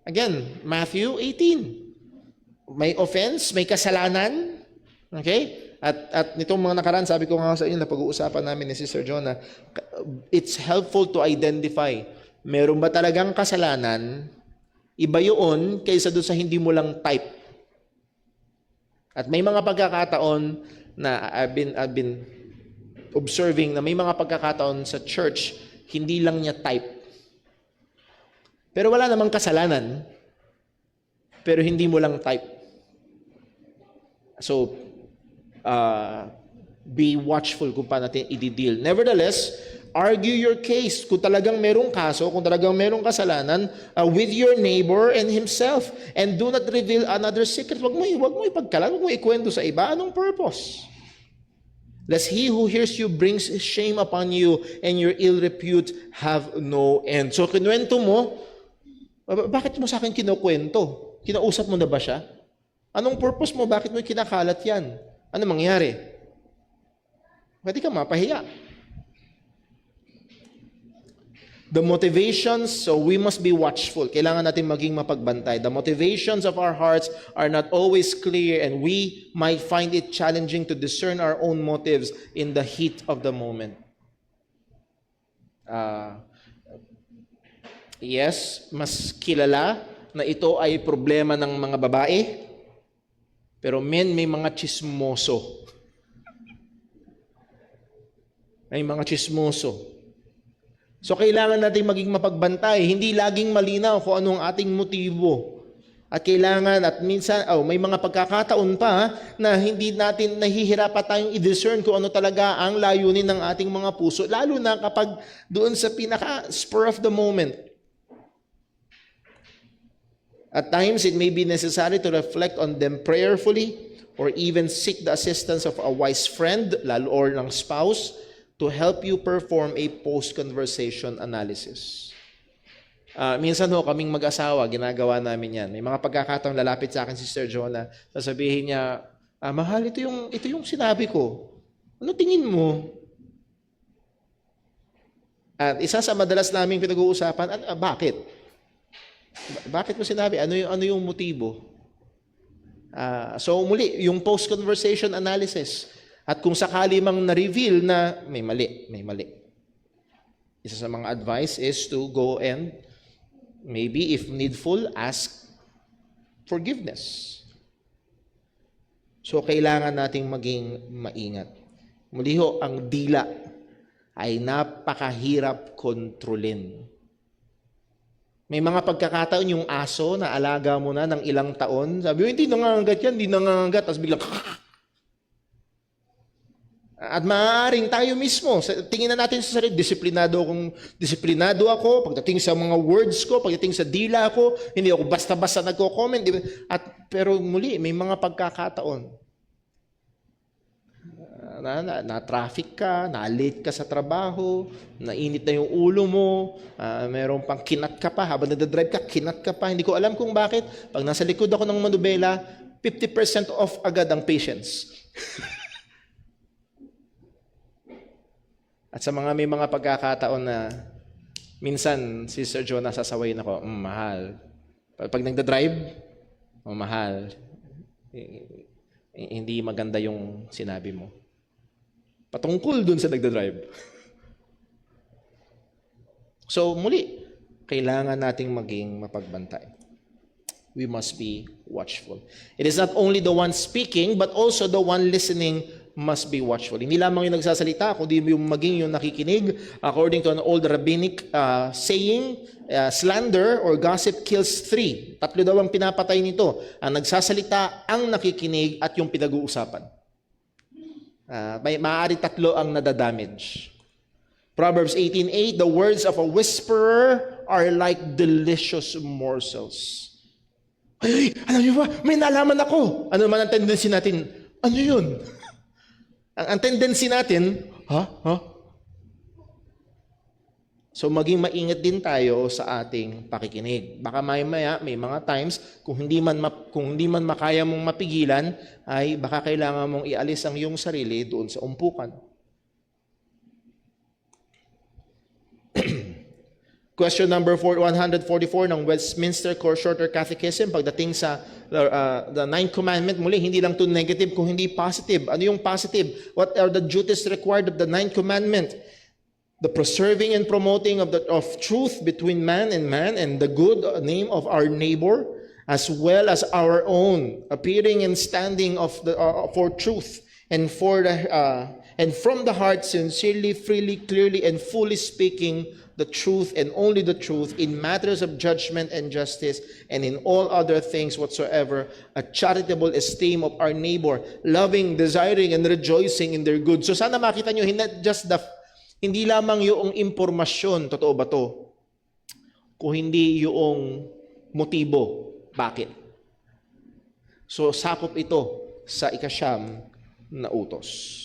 Again, Matthew 18. May offense, may kasalanan. Okay? At nitong mga nakaraan, sabi ko nga sa inyo na pag-uusapan namin ni Sister Jonah, it's helpful to identify, meron ba talagang kasalanan? Iba yun kaysa doon sa hindi mo lang type. At may mga pagkakataon na I've been observing na may mga pagkakataon sa church, hindi lang niya type. Pero wala namang kasalanan, pero hindi mo lang type. So, be watchful kung paano natin i-deal. Nevertheless, argue your case. Kung talagang merong kaso, kung talagang merong kasalanan, with your neighbor and himself. And do not reveal another secret. Wag mo ipagkalat, wag mo ikwento sa iba. Anong purpose? Lest he who hears you brings shame upon you, and your ill repute have no end. So, kinuwento mo, bakit mo sa akin kinukwento? Kinausap mo na ba siya? Anong purpose mo? Bakit mo kinakalat yan? Ano mangyari? Pwede ka mapahiya. The motivations, so we must be watchful. Kailangan natin maging mapagbantay. The motivations of our hearts are not always clear, and we might find it challenging to discern our own motives in the heat of the moment. Yes, mas kilala na ito ay problema ng mga babae, pero men, may mga chismoso. May mga chismoso. So, kailangan natin maging mapagbantay. Hindi laging malinaw kung anong ating motibo. At kailangan, at minsan, may mga pagkakataon pa na hindi natin nahihirapan tayong i-discern kung ano talaga ang layunin ng ating mga puso. Lalo na kapag doon sa pinaka-spur of the moment. At times, it may be necessary to reflect on them prayerfully or even seek the assistance of a wise friend, lalo or ng spouse, to help you perform a post-conversation analysis. Minsan kaming mag-asawa, ginagawa namin yan. May mga pagkakataong lalapit sa akin si Sister Jonah, sasabihin niya, mahal, ito yung sinabi ko. Ano tingin mo? At isa sa madalas naming pinag-uusapan, bakit? Bakit mo sinabi? Ano yung motibo? So muli, yung post-conversation analysis. At kung sakali mang na-reveal na may mali. Isa sa mga advice is to go and maybe if needful, ask forgiveness. So kailangan nating maging maingat. Muli ang dila ay napakahirap kontrolin. May mga pagkakataon yung aso na alaga mo na ng ilang taon, sabi mo, hindi nangangagat yan, hindi nangangagat, tapos biglang At maaaring tayo mismo, tingin na natin sa sarili, disiplinado ako, pagdating sa mga words ko, pagdating sa dila ko, hindi ako basta-basta nagko-comment. Pero muli, may mga pagkakataon. Na-traffic ka, na-late ka sa trabaho, nainit na yung ulo mo, meron pang kinat ka pa, habang nagdadrive ka, kinat ka pa. Hindi ko alam kung bakit. Pag nasa likod ako ng manubela, 50% off agad ang patience. At sa may mga pagkakataon na minsan si Sir Jonah sasawayin ako, mahal. Pag nagda-drive, mahal. Hindi maganda yung sinabi mo. Patungkol dun sa nagda-drive. So muli, kailangan nating maging mapagbantay. We must be watchful. It is not only the one speaking, but also the one listening must be watchful. Hindi lamang yung nagsasalita, kundi yung maging yung nakikinig. According to an old rabbinic saying, slander or gossip kills three. 3 daw ang pinapatay nito. Ang nagsasalita, ang nakikinig, at yung pinag-uusapan. Maaari 3 ang nadadamage. Proverbs 18:8, the words of a whisperer are like delicious morsels. Ay, alam niyo ba, may nalaman ako. Ano man ang tendency natin? Ano yun? Ang tendency natin, ha? So maging maingat din tayo sa ating pakikinig. Baka maya may mga times kung hindi man makaya mong mapigilan ay baka kailangan mong ialis ang iyong sarili doon sa umpukan. Question number 144 ng Westminster Shorter Catechism pagdating sa the Ninth Commandment. Muli, hindi lang to negative kung hindi positive. Ano yung positive? What are the duties required of the Ninth Commandment? The preserving and promoting of truth between man and the good name of our neighbor, as well as our own, appearing and standing for truth and from the heart, sincerely, freely, clearly, and fully speaking the truth and only the truth in matters of judgment and justice, and in all other things whatsoever, a charitable esteem of our neighbor, loving, desiring, and rejoicing in their good. So sana makita nyo, hindi lamang yung impormasyon, totoo ba to? Kung hindi yung motibo, bakit? So sakop ito sa ikasyam na utos.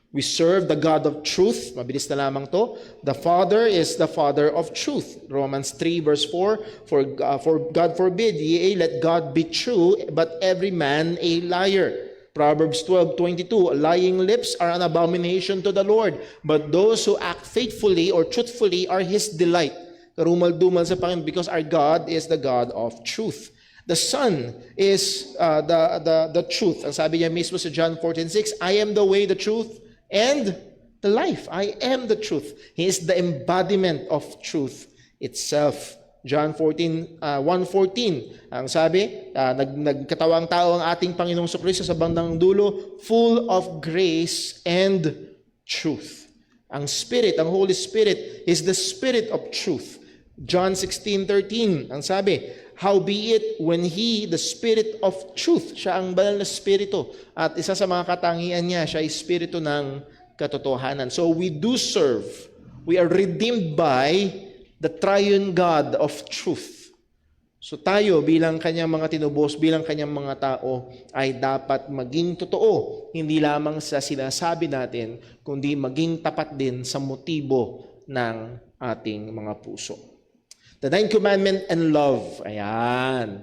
We serve the God of truth. Mabilis na lamang to. The Father is the Father of truth. Romans 3 verse 4, for God forbid, yea, let God be true, but every man a liar. Proverbs 12:22, lying lips are an abomination to the Lord, but those who act faithfully or truthfully are His delight. Karumal-dumal sa Panginoon, because our God is the God of truth. The Son is the truth. Ang sabi niya mismo sa John 14:6, I am the way, the truth, and the life. I am the truth. He is the embodiment of truth itself. John 1:14, ang sabi, nagkatawang tao ang ating Panginoong Kristo sa bandang dulo, full of grace and truth. Ang Spirit, ang Holy Spirit, is the Spirit of truth. John 16:13, ang sabi, howbeit when He, the Spirit of truth, siya ang banal na Espiritu, at isa sa mga katangian niya, siya ay Espiritu ng katotohanan. So we do serve, we are redeemed by the triune God of truth. So tayo bilang kanyang mga tinubos, bilang kanyang mga tao, ay dapat maging totoo, hindi lamang sa sinasabi natin, kundi maging tapat din sa motibo ng ating mga puso. The Ninth Commandment and love. Ayan.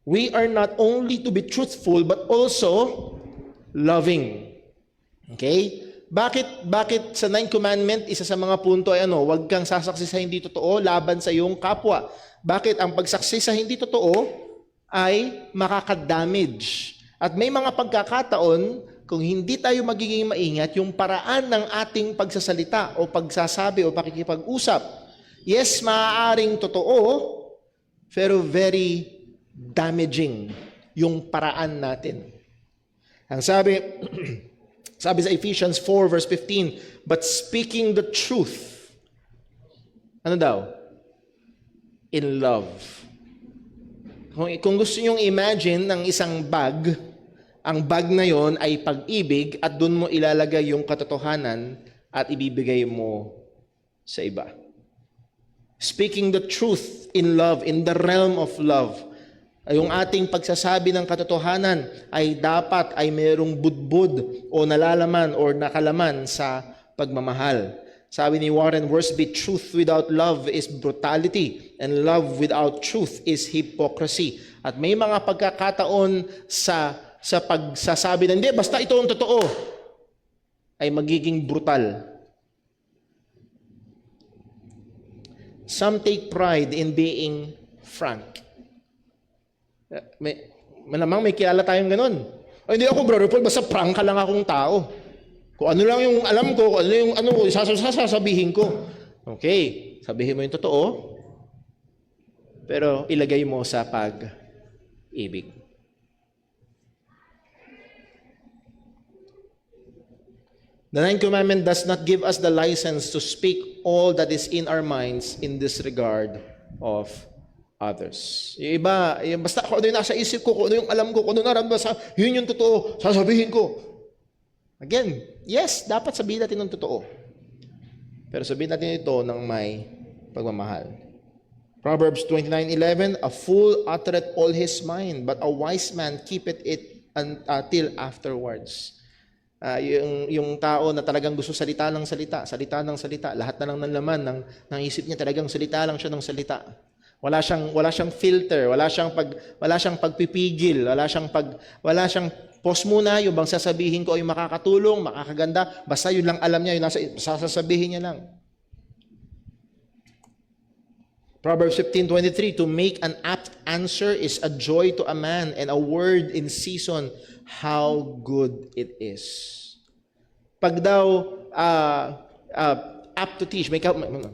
We are not only to be truthful, but also loving. Okay? Bakit sa Ninth Commandment, isa sa mga punto ay huwag kang sasaksi sa hindi totoo laban sa iyong kapwa. Bakit? Ang pagsaksi sa hindi totoo ay makakadamage. At may mga pagkakataon, kung hindi tayo magiging maingat, yung paraan ng ating pagsasalita o pagsasabi o pakikipag-usap, yes, maaaring totoo, pero very damaging yung paraan natin. Ang sabi sa Ephesians 4 verse 15, but speaking the truth, ano daw? In love. Kung gusto nyong imagine ng isang bag, ang bag na yon ay pag-ibig at doon mo ilalagay yung katotohanan at ibibigay mo sa iba. Speaking the truth in love, in the realm of love. Yung ating pagsasabi ng katotohanan ay dapat ay mayroong budbud o nalalaman o nakalaman sa pagmamahal. Sabi ni Warren Wiersbe, truth without love is brutality and love without truth is hypocrisy. At may mga pagkakataon sa pagsasabi na hindi, basta ito ang totoo, ay magiging brutal. Some take pride in being frank. Malamang may kilala tayong ganun. Ay, hindi ako, Brother Paul, basta prank ka lang akong tao. Kung ano lang yung alam ko, kung ano yung sasabihin ko. Okay, sabihin mo yung totoo, pero ilagay mo sa pag-ibig. The Ninth Commandment does not give us the license to speak all that is in our minds in disregard of others. Yung iba, basta kung ano yung nasa isip ko, kung ano yung alam ko, kung ano naramdaman, yun yung totoo, sasabihin ko. Again, yes, dapat sabihin natin ng totoo. Pero sabihin natin ito ng may pagmamahal. Proverbs 29:11, a fool uttereth all his mind, but a wise man keepeth it till afterwards. Yung tao na talagang gusto salita ng salita, lahat na lang ng laman ng isip niya talagang salita lang siya ng salita. Wala siyang filter, wala siyang pagpipigil, wala siyang pause muna, yung bang sasabihin ko ay makakatulong, makakaganda, basta yun lang alam niya, yun sasabihin niya lang. Proverbs 15:23, to make an apt answer is a joy to a man, and a word in season, how good it is. Pag daw apt to teach, may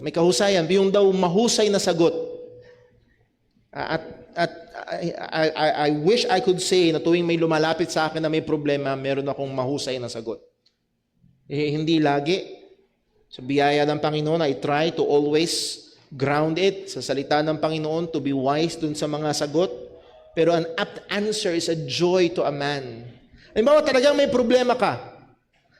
kahusayan, yung daw mahusay na sagot. I wish I could say na tuwing may lumalapit sa akin na may problema, meron akong mahusay na sagot. Hindi lagi. Sa biyaya ng Panginoon, I try to always ground it sa salita ng Panginoon, to be wise dun sa mga sagot. Pero an apt answer is a joy to a man. Halimbawa, talagang may problema ka.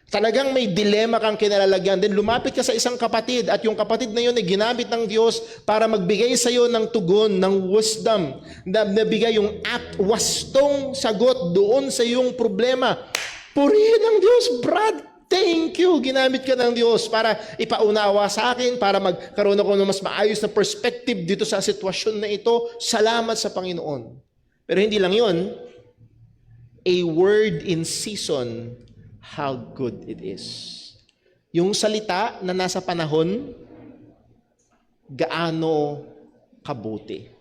Talagang may dilema kang kinalalagyan. Then lumapit ka sa isang kapatid at yung kapatid na yun ay ginamit ng Diyos para magbigay sa iyo ng tugon, ng wisdom. Nabigay yung apt, wastong sagot doon sa iyong problema. Purihin ng Diyos, Brad. Thank you. Ginamit ka ng Diyos para ipaunawa sa akin, para magkaroon ako ng mas maayos na perspective dito sa sitwasyon na ito. Salamat sa Panginoon. Pero hindi lang yun. A word in season, how good it is. Yung salita na nasa panahon, gaano kabuti.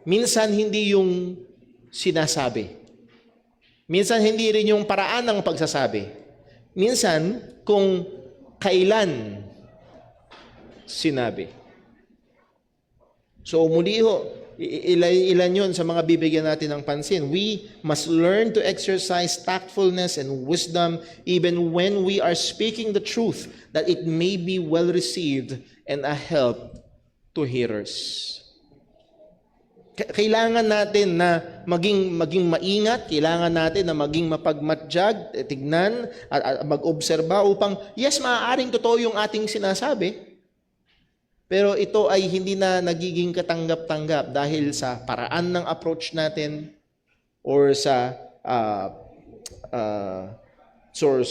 Minsan hindi yung sinasabi. Minsan hindi rin yung paraan ng pagsasabi. Minsan, kung kailan sinabi. So, muli ho, ilan yun sa mga bibigyan natin ng pansin. We must learn to exercise tactfulness and wisdom even when we are speaking the truth, that it may be well received and a help to hearers. Kailangan natin na maging maingat, kailangan natin na maging mapagmatsyag, tignan, at mag-obserba upang, yes, maaaring totoo yung ating sinasabi, pero ito ay hindi na nagiging katanggap-tanggap dahil sa paraan ng approach natin or sa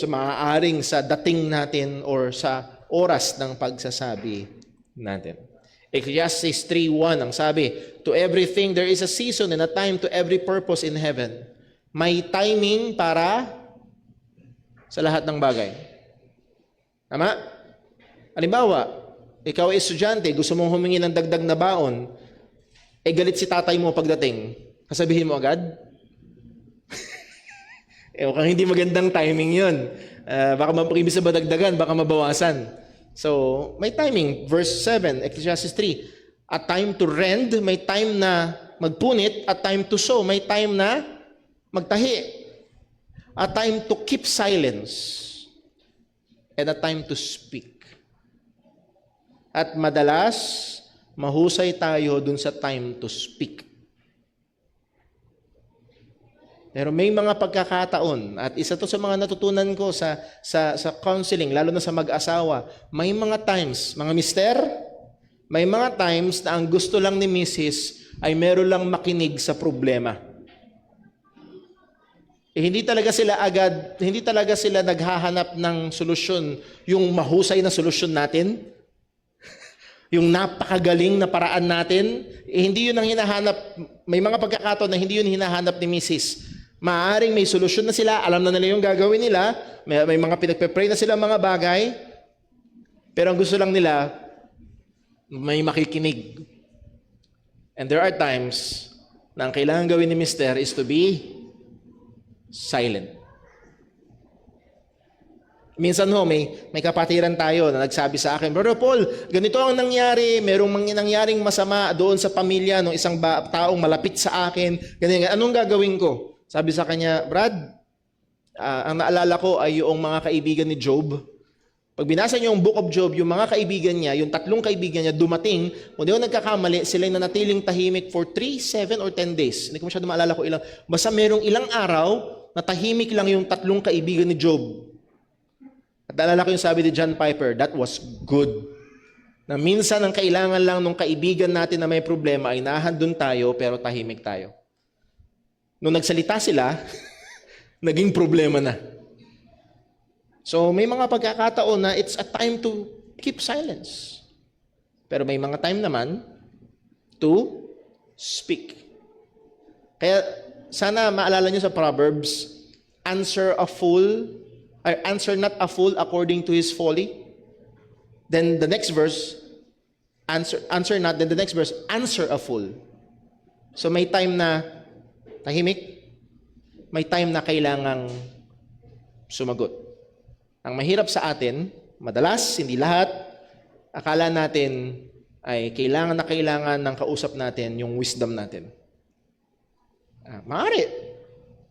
maaaring sa dating natin or sa oras ng pagsasabi natin. Ecclesiastes 3:1 ang sabi, to everything there is a season and a time to every purpose in heaven. May timing para sa lahat ng bagay. Tama? Halimbawa, ikaw ay estudyante, gusto mong humingi ng dagdag na baon, galit si tatay mo pagdating. Kasabihin mo agad? Mukhang hindi magandang timing yun. Baka ibig sa badagdagan, baka mabawasan. So, may timing. Verse 7, Ecclesiastes 3. A time to rend, may time na magpunit. A time to sow, may time na magtahi. A time to keep silence. And a time to speak. At madalas, mahusay tayo dun sa time to speak. Pero may mga pagkakataon, at isa to sa mga natutunan ko sa counseling, lalo na sa mag-asawa, may mga times, mga mister, may mga times na ang gusto lang ni Mrs. ay meron lang makinig sa problema. Hindi talaga sila naghahanap ng solusyon, yung mahusay na solusyon natin, yung napakagaling na paraan natin, hindi yun ang hinahanap. May mga pagkakataon na hindi yun hinahanap ni Mrs. Maaaring may solusyon na sila, alam na nila yung gagawin nila, may mga pinagpe-pray na sila mga bagay, pero ang gusto lang nila, may makikinig. And there are times na ang kailangan gawin ni Mister is to be silent. Minsan may kapatiran tayo na nagsabi sa akin, Brother Paul, ganito ang nangyari, merong nangyaring masama doon sa pamilya ng isang taong malapit sa akin, ganyan, anong gagawin ko? Sabi sa kanya, Brad, ang naalala ko ay yung mga kaibigan ni Job. Pag binasa niyo yung Book of Job, yung mga kaibigan niya, yung 3 kaibigan niya dumating, kung di ako nagkakamali, sila yung nanatiling tahimik for 3, 7, or 10 days. Hindi ko masyado maalala ko ilang. Basta merong ilang araw na tahimik lang yung 3 kaibigan ni Job. At naalala ko yung sabi ni John Piper, that was good. Na minsan ang kailangan lang ng kaibigan natin na may problema ay nahandun tayo pero tahimik tayo. Nung nagsalita sila, naging problema na. So may mga pagkakataon na it's a time to keep silence. Pero may mga time naman to speak. Kaya sana maalala nyo sa Proverbs, answer not a fool according to his folly. Then the next verse, answer not, then the next verse, answer a fool. So may time na tahimik, may time na kailangang sumagot. Ang mahirap sa atin, madalas, hindi lahat, akala natin ay kailangan ng kausap natin yung wisdom natin. Maaari.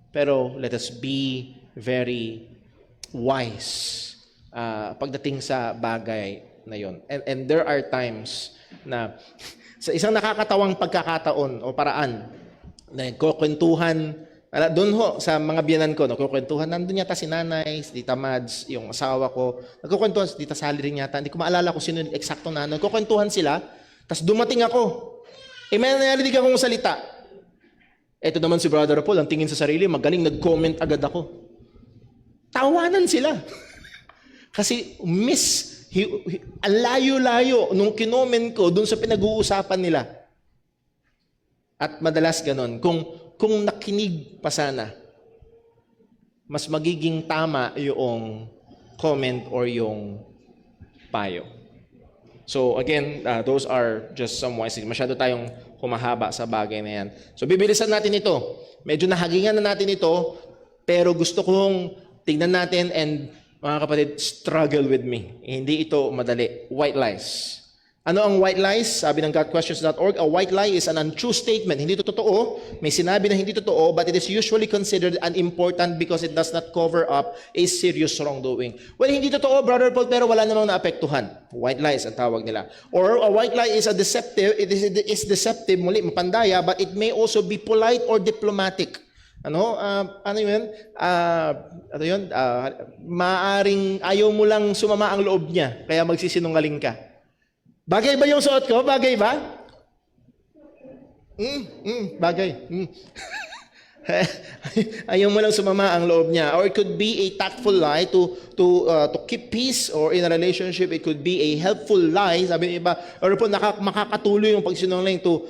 Pero let us be very wise pagdating sa bagay na yon. And there are times na sa isang nakakatawang pagkakataon o paraan, nagkukwentuhan, doon ho, sa mga biyanan ko, nagkukwentuhan, nandun yata si nanay, si Tita Mads, yung asawa ko, nagkukwentuhan si Tita Sally rin yata, hindi ko maalala kung sino yung eksakto na, nagkukwentuhan sila, tapos dumating ako, may narinig akong salita. Ito naman si Brother Paul, ang tingin sa sarili, magaling, nag-comment agad ako. Tawanan sila. Kasi ang layo-layo nung kinomen ko dun sa pinag-uusapan nila. At madalas ganon, kung nakinig pa sana, mas magiging tama yung comment or yung payo. So again, those are just some wise things. Masyado tayong humahaba sa bagay na yan. So bibilisan natin ito. Medyo nahagingan na natin ito, pero gusto kong tingnan natin and mga kapatid, struggle with me. Hindi ito madali. White lies. Ano ang white lies? Sabi ng GodQuestions.org, a white lie is an untrue statement. Hindi ito totoo. May sinabi na hindi totoo, but it is usually considered unimportant because it does not cover up a serious wrongdoing. Well, hindi totoo, Brother Paul, pero wala namang naapektuhan. White lies ang tawag nila. Or a white lie is it is deceptive, muli, mapandaya, but it may also be polite or diplomatic. Ano yun? Maaring ayaw mo lang sumama ang loob niya, kaya magsisinungaling ka. Bagay ba yung suot ko? Bagay ba? Bagay. Ayaw mo lang sumama ang loob niya. Or it could be a tactful lie to keep peace, or in a relationship, it could be a helpful lie. Sabi ng iba, or po makakatuloy yung pagsinungaling to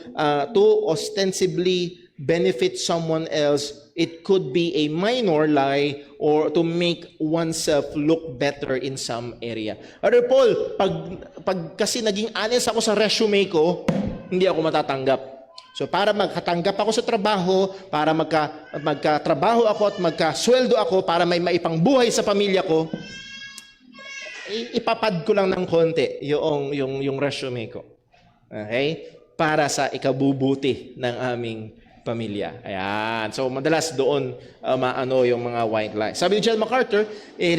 ostensibly benefit someone else. It could be a minor lie or to make oneself look better in some area. Brother Paul, pag kasi naging honest ako sa resume ko, hindi ako matatanggap. So para magkatanggap ako sa trabaho, para magkatrabaho ako at magkasweldo ako, para may maipangbuhay sa pamilya ko, ipapad ko lang ng konti yung resume ko. Okay? Para sa ikabubuti ng aming pamilya. Ayan. So, madalas doon yung mga white lies. Sabi ni John MacArthur, a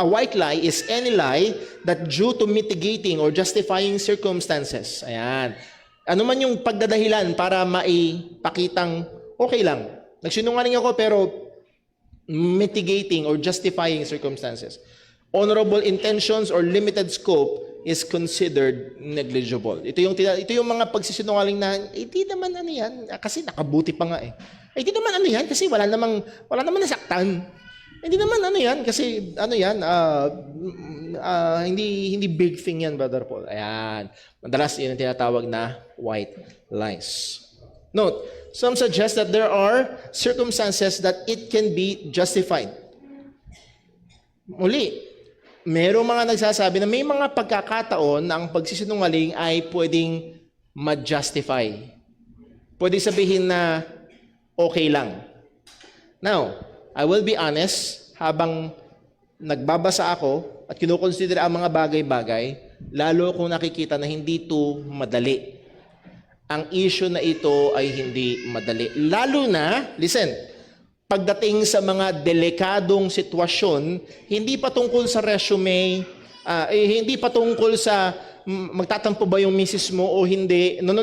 white lie is any lie that due to mitigating or justifying circumstances. Ayan. Ano man yung pagdadahilan para maipakitang okay lang. Nagsinungaling ako pero mitigating or justifying circumstances. Honorable intentions or limited scope is considered negligible. Ito yung mga pagsisinungaling na hindi naman ano yan kasi nakabuti pa nga eh. Hindi naman ano yan kasi wala namang nasaktan. Hindi naman ano yan kasi ano yan hindi big thing yan, Brother Paul. Ayan. Madalas yun ang tinatawag na white lies. Note, some suggest that there are circumstances that it can be justified. Muli, merong mga nagsasabi na may mga pagkakataon na ang pagsisinungaling ay pwedeng ma-justify. Pwede sabihin na okay lang. Now, I will be honest, habang nagbabasa ako at kinukonsider ang mga bagay-bagay, lalo kong nakikita na hindi ito madali. Ang issue na ito ay hindi madali. Lalo na, listen, pagdating sa mga delikadong sitwasyon, hindi pa tungkol sa resume, hindi pa tungkol sa magtatampo ba yung misis mo o hindi. No.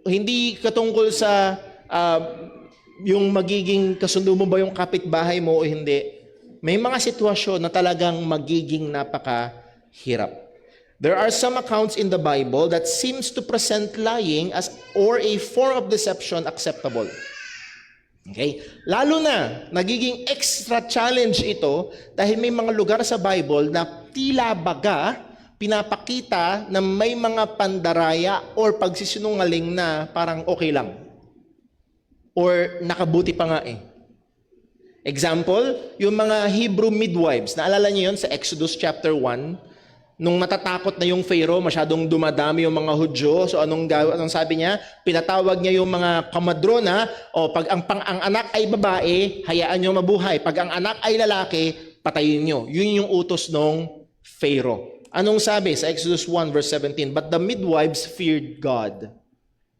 Hindi katungkol sa yung magiging kasundo mo ba yung kapitbahay mo o hindi. May mga sitwasyon na talagang magiging napakahirap. There are some accounts in the Bible that seems to present lying as or a form of deception acceptable. Okay? Lalo na, nagiging extra challenge ito dahil may mga lugar sa Bible na tila baga pinapakita na may mga pandaraya or pagsisinungaling na parang okay lang. Or nakabuti pa nga eh. Example, yung mga Hebrew midwives. Naalala niyo yun sa Exodus chapter 1? Nung natatakot na yung Pharaoh, masyadong dumadami yung mga Hudyo. So anong sabi niya? Pinatawag niya yung mga kamadrona, o pag ang anak ay babae, hayaan niyo mabuhay. Pag ang anak ay lalaki, patayin niyo. Yun yung utos ng Pharaoh. Anong sabi sa Exodus 1 verse 17? But the midwives feared God.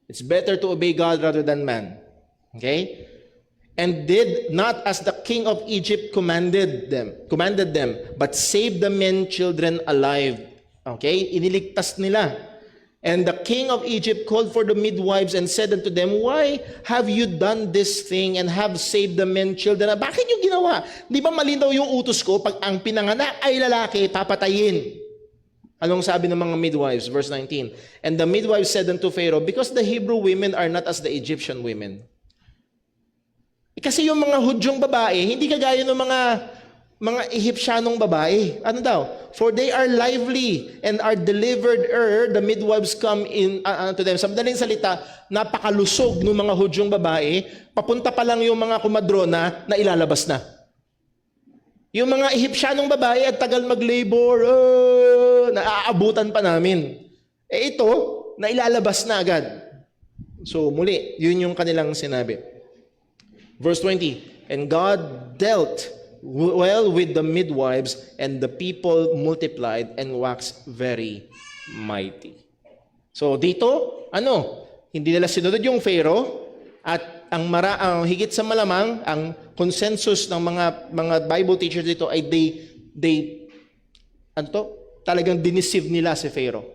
It's better to obey God rather than man. Okay? And did not as the king of Egypt commanded them, but saved the men children alive. Okay? Iniligtas nila. And the king of Egypt called for the midwives and said unto them, Why have you done this thing and have saved the men children? Bakit nyo ginawa? Di ba malinaw yung utos ko? Pag ang pinanganak ay lalaki, papatayin. Anong sabi ng mga midwives? Verse 19. And the midwives said unto Pharaoh, Because the Hebrew women are not as the Egyptian women. Kasi yung mga Hudyong babae, hindi kagaya ng mga Egyptianong babae. Ano daw? For they are lively and are delivered the midwives come in to them. Sa madaling salita, napakalusog ng mga Hudyong babae, papunta pa lang yung mga kumadrona na ilalabas na. Yung mga Egyptianong babae at tagal mag-labor, naaabutan pa namin. Ito, nailalabas na agad. So muli, yun yung kanilang sinabi. Verse 20, And God dealt well with the midwives, and the people multiplied and waxed very mighty. So dito, hindi nila sinunod yung Pharaoh, at ang higit sa malamang, ang consensus ng mga Bible teachers dito ay talagang diniceive nila si Pharaoh.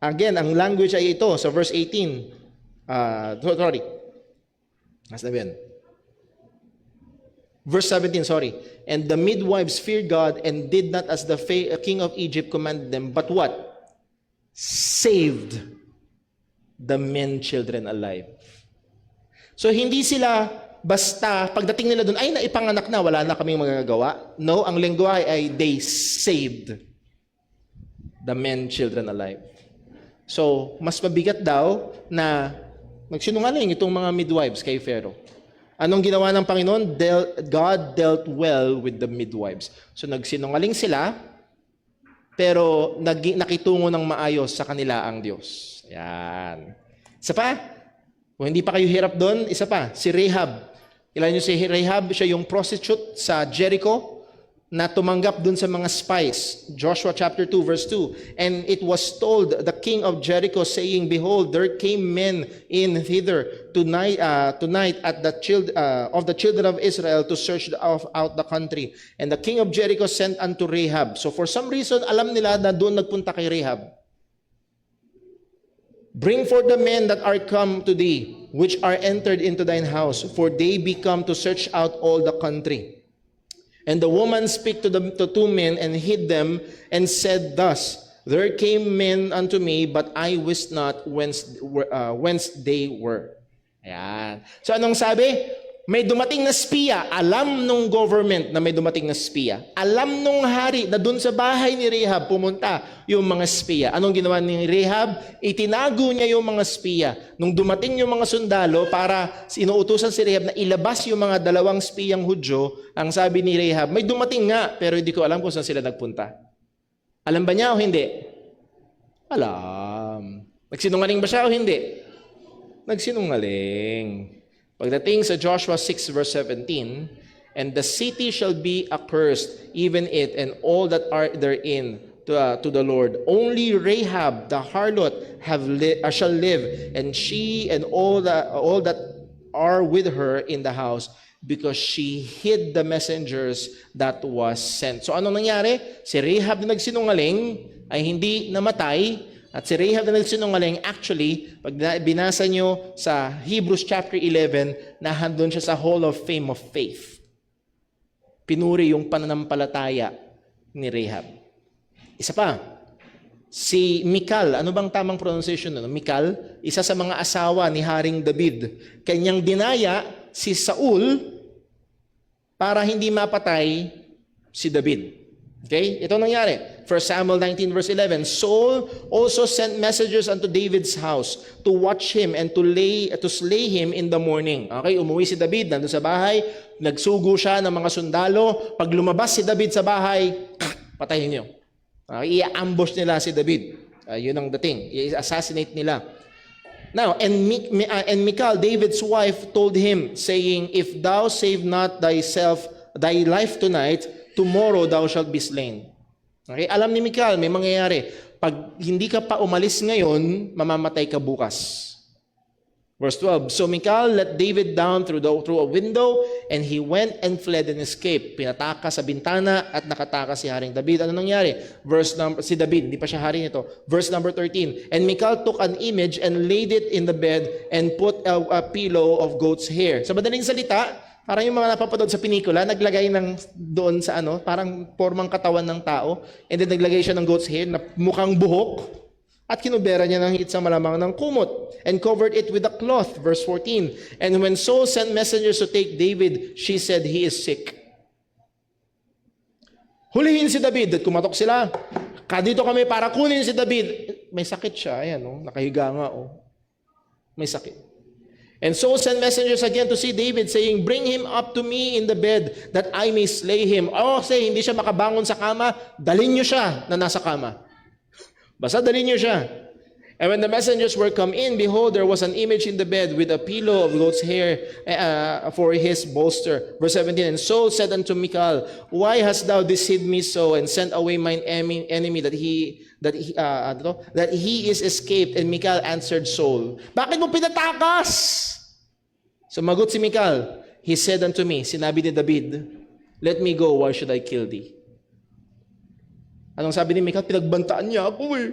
Again, ang language ay ito sa verse 18. Verse 17, And the midwives feared God and did not as the king of Egypt commanded them, but what? Saved the men children alive. So hindi sila basta pagdating nila doon, ay naipanganak na, wala na kaming magagawa. No, ang lengguwahe ay they saved the men children alive. So, mas mabigat daw na nagsinungaling itong mga midwives kay Pharaoh. Anong ginawa ng Panginoon? God dealt well with the midwives. So nagsinungaling sila, pero nakitungo ng maayos sa kanila ang Diyos. Yan. Isa pa, kung hindi pa kayo hirap doon, isa pa, si Rahab. Ilan nyo si Rahab? Siya yung prostitute sa Jericho na tumanggap dun sa mga spies. Joshua chapter 2 verse 2. And it was told the king of Jericho saying, Behold, there came men in hither tonight at the children of Israel to search out the country. And the king of Jericho sent unto Rahab. So for some reason, alam nila na doon nagpunta kay Rahab. Bring forth the men that are come to thee, which are entered into thine house, for they be come to search out all the country. And the woman spake to the two men and hid them and said thus, There came men unto me, but I wist not whence they were. Ayan. So anong sabi? May dumating na spiya. Alam nung government na may dumating na spiya. Alam nung hari na dun sa bahay ni Rahab pumunta yung mga spiya. Anong ginawa ni Rahab? Itinago niya yung mga spiya. Nung dumating yung mga sundalo para inuutusan si Rahab na ilabas yung mga dalawang spiyang Hudyo, ang sabi ni Rahab, may dumating nga, pero hindi ko alam kung saan sila nagpunta. Alam ba niya o hindi? Alam. Nagsinungaling ba siya o hindi? Nagsinungaling. Pagdating sa Joshua 6 verse 17, And the city shall be accursed, even it and all that are therein, to the Lord. Only Rahab the harlot shall live, and she and all that are with her in the house, because she hid the messengers that was sent. So anong nangyari? Si Rahab na nagsinungaling ay hindi namatay. At si Rahab na nagsinungaling, actually, pag binasa nyo sa Hebrews chapter 11, nahandun siya sa Hall of Fame of Faith. Pinuri yung pananampalataya ni Rahab. Isa pa, Si Michal, ano bang tamang pronunciation nun? Michal, isa sa mga asawa ni Haring David. Kanyang dinaya si Saul para hindi mapatay si David. Okay? Ito nangyari. 1 Samuel 19 verse 11, Saul also sent messengers unto David's house to watch him and to slay him in the morning. Okay, umuwi si David, nandun sa bahay, nagsugo siya ng mga sundalo. Pag lumabas si David sa bahay, patayin niyo. I-ambush nila si David. Yun ang dating. I-assassinate nila. Now, and Michal, David's wife, told him, saying, If thou save not thy life tonight, tomorrow thou shalt be slain. Okay? Alam ni Michal, may mangyayari. Pag hindi ka pa umalis ngayon, mamamatay ka bukas. Verse 12, So Michal let David down through a window, and he went and fled and escaped. Pinataka sa bintana at nakataka si Haring David. Ano nangyari? Si David, hindi pa siya hari nito. Verse number 13, And Michal took an image and laid it in the bed and put a pillow of goat's hair. Sa madaling salita, parang yung mga napapanood sa pinikula, naglagay doon sa parang formang katawan ng tao, and then naglagay siya ng goat's hair na mukhang buhok, at kinubera niya ng isang malamang ng kumot, and covered it with a cloth. Verse 14, And when Saul sent messengers to take David, she said, He is sick. Hulihin si David, at kumatok sila. Dito kami para kunin si David. May sakit siya, ayan, nakahiga nga, may sakit. And Saul sent messengers again to see David, saying, Bring him up to me in the bed, that I may slay him. Say, hindi siya makabangon sa kama, dalhin niyo siya na nasa kama. Basta dalhin niyo siya. And when the messengers were come in, behold, there was an image in the bed with a pillow of goat's hair for his bolster. Verse 17, And Saul said unto Michal, Why hast thou deceived me so, and sent away mine enemy that he is escaped? And Michal answered Saul, Bakit mo pinatakas? Sumagot si Michal, He said unto me, sinabi ni David, Let me go, why should I kill thee? Anong sabi ni Michal? Pinagbantaan niya ako eh.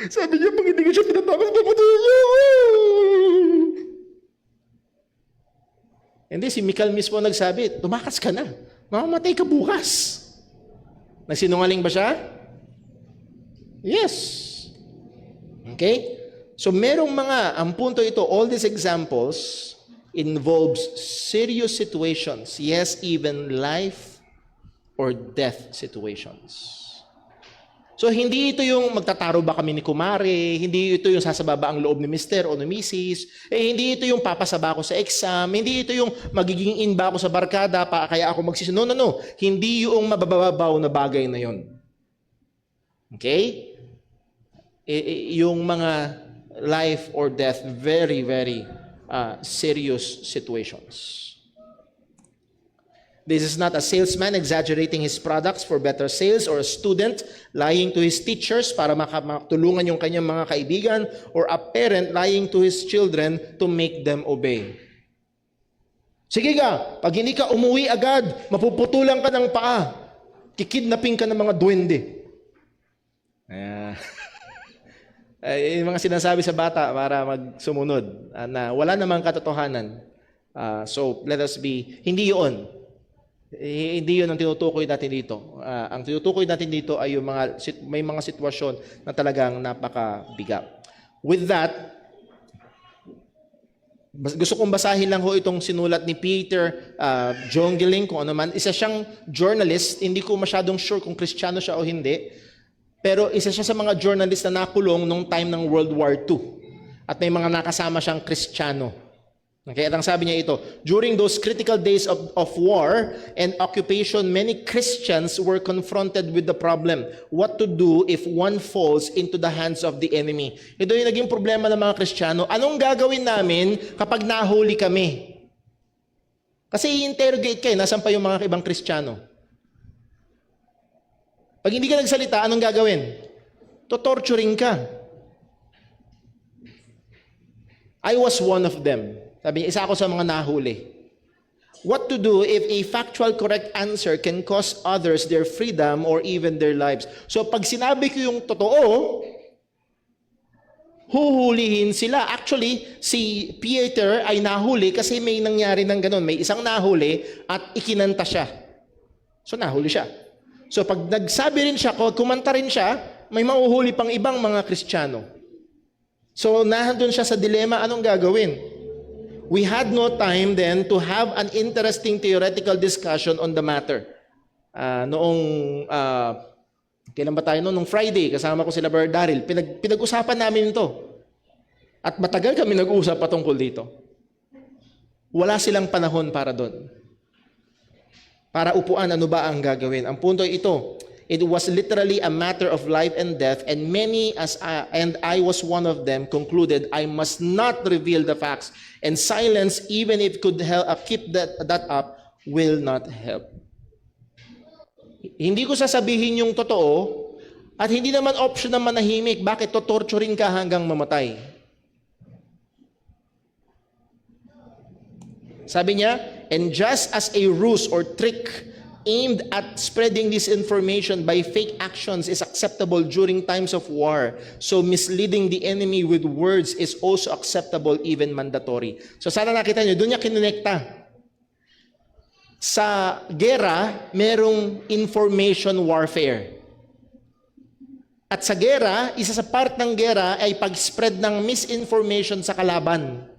Sabi niya, pag hindi ko siya pinatakas, papatayin niya ako. Hindi, si Michal mismo nagsabi, tumakas ka na. Mamamatay ka bukas. Nagsinungaling ba siya? Yes. Okay? So merong ang punto ito, all these examples involves serious situations. Yes, even life or death situations. So hindi ito yung magtataro ba kami ni kumare, hindi ito yung sasababa ang loob ni mister o ni misis, hindi ito yung papasaba ko sa exam, hindi ito yung magiging in ba ako sa barkada kaya ako magsisunod. No. Hindi yung mabababaw na bagay na yon. Okay? Yung mga life or death, very, very serious situations. This is not a salesman exaggerating his products for better sales, or a student lying to his teachers para makatulungan yung kanyang mga kaibigan, or a parent lying to his children to make them obey. Sige ka, pag hindi ka umuwi agad, mapuputulan ka ng paa. Kikidnapin ka ng mga duwende. Yung mga sinasabi sa bata para magsumunod na wala namang katotohanan. So let us be, hindi yun. Hindi yun ang tinutukoy natin dito. Ang tinutukoy natin dito ay yung may mga sitwasyon na talagang napakabigat. With that, gusto kong basahin lang ho itong sinulat ni Peter Jongeling, kung ano man. Isa siyang journalist, hindi ko masyadong sure kung Kristiyano siya o hindi, pero isa siya sa mga journalist na nakulong nung time ng World War II. At may mga nakasama siyang Kristiyano. Okay, at ang sabi niya ito, during those critical days of war and occupation, many Christians were confronted with the problem, what to do if one falls into the hands of the enemy. Ito yung naging problema ng mga Kristiyano. Anong gagawin namin kapag nahuli kami? Kasi i-interrogate kayo, nasan pa yung mga ibang Kristiyano? Pag hindi ka nagsalita, anong gagawin? To-torturing ka. I was one of them. Sabi niya, isa ako sa mga nahuli. What to do if a factual correct answer can cost others their freedom or even their lives? So pag sinabi ko yung totoo, huhulihin sila. Actually, si Peter ay nahuli kasi may nangyari ng ganun. May isang nahuli at ikinanta siya. So nahuli siya. So pag nagsabi rin siya, kumanta rin siya, may mauhuli pang ibang mga Kristiyano. So, nandun siya sa dilema, anong gagawin? We had no time then to have an interesting theoretical discussion on the matter. Kailan ba tayo noon? Nung Friday, kasama ko sila Brother Daryl, pinag-usapan namin ito. At matagal kami nag-uusap patungkol dito. Wala silang panahon para doon. Para upuan, ano ba ang gagawin? Ang punto ay ito, it was literally a matter of life and death, and many, and I was one of them, concluded I must not reveal the facts, and silence, even if it could help, keep that up, will not help. Hindi ko sasabihin yung totoo, at hindi naman option na manahimik. Bakit? Torturing ka hanggang mamatay. Sabi niya, and just as a ruse or trick aimed at spreading disinformation by fake actions is acceptable during times of war, so misleading the enemy with words is also acceptable, even mandatory. So sana nakita niyo, doon niya kinonekta. Sa gera, merong information warfare. At sa gera, isa sa part ng gera ay pag-spread ng misinformation sa kalaban.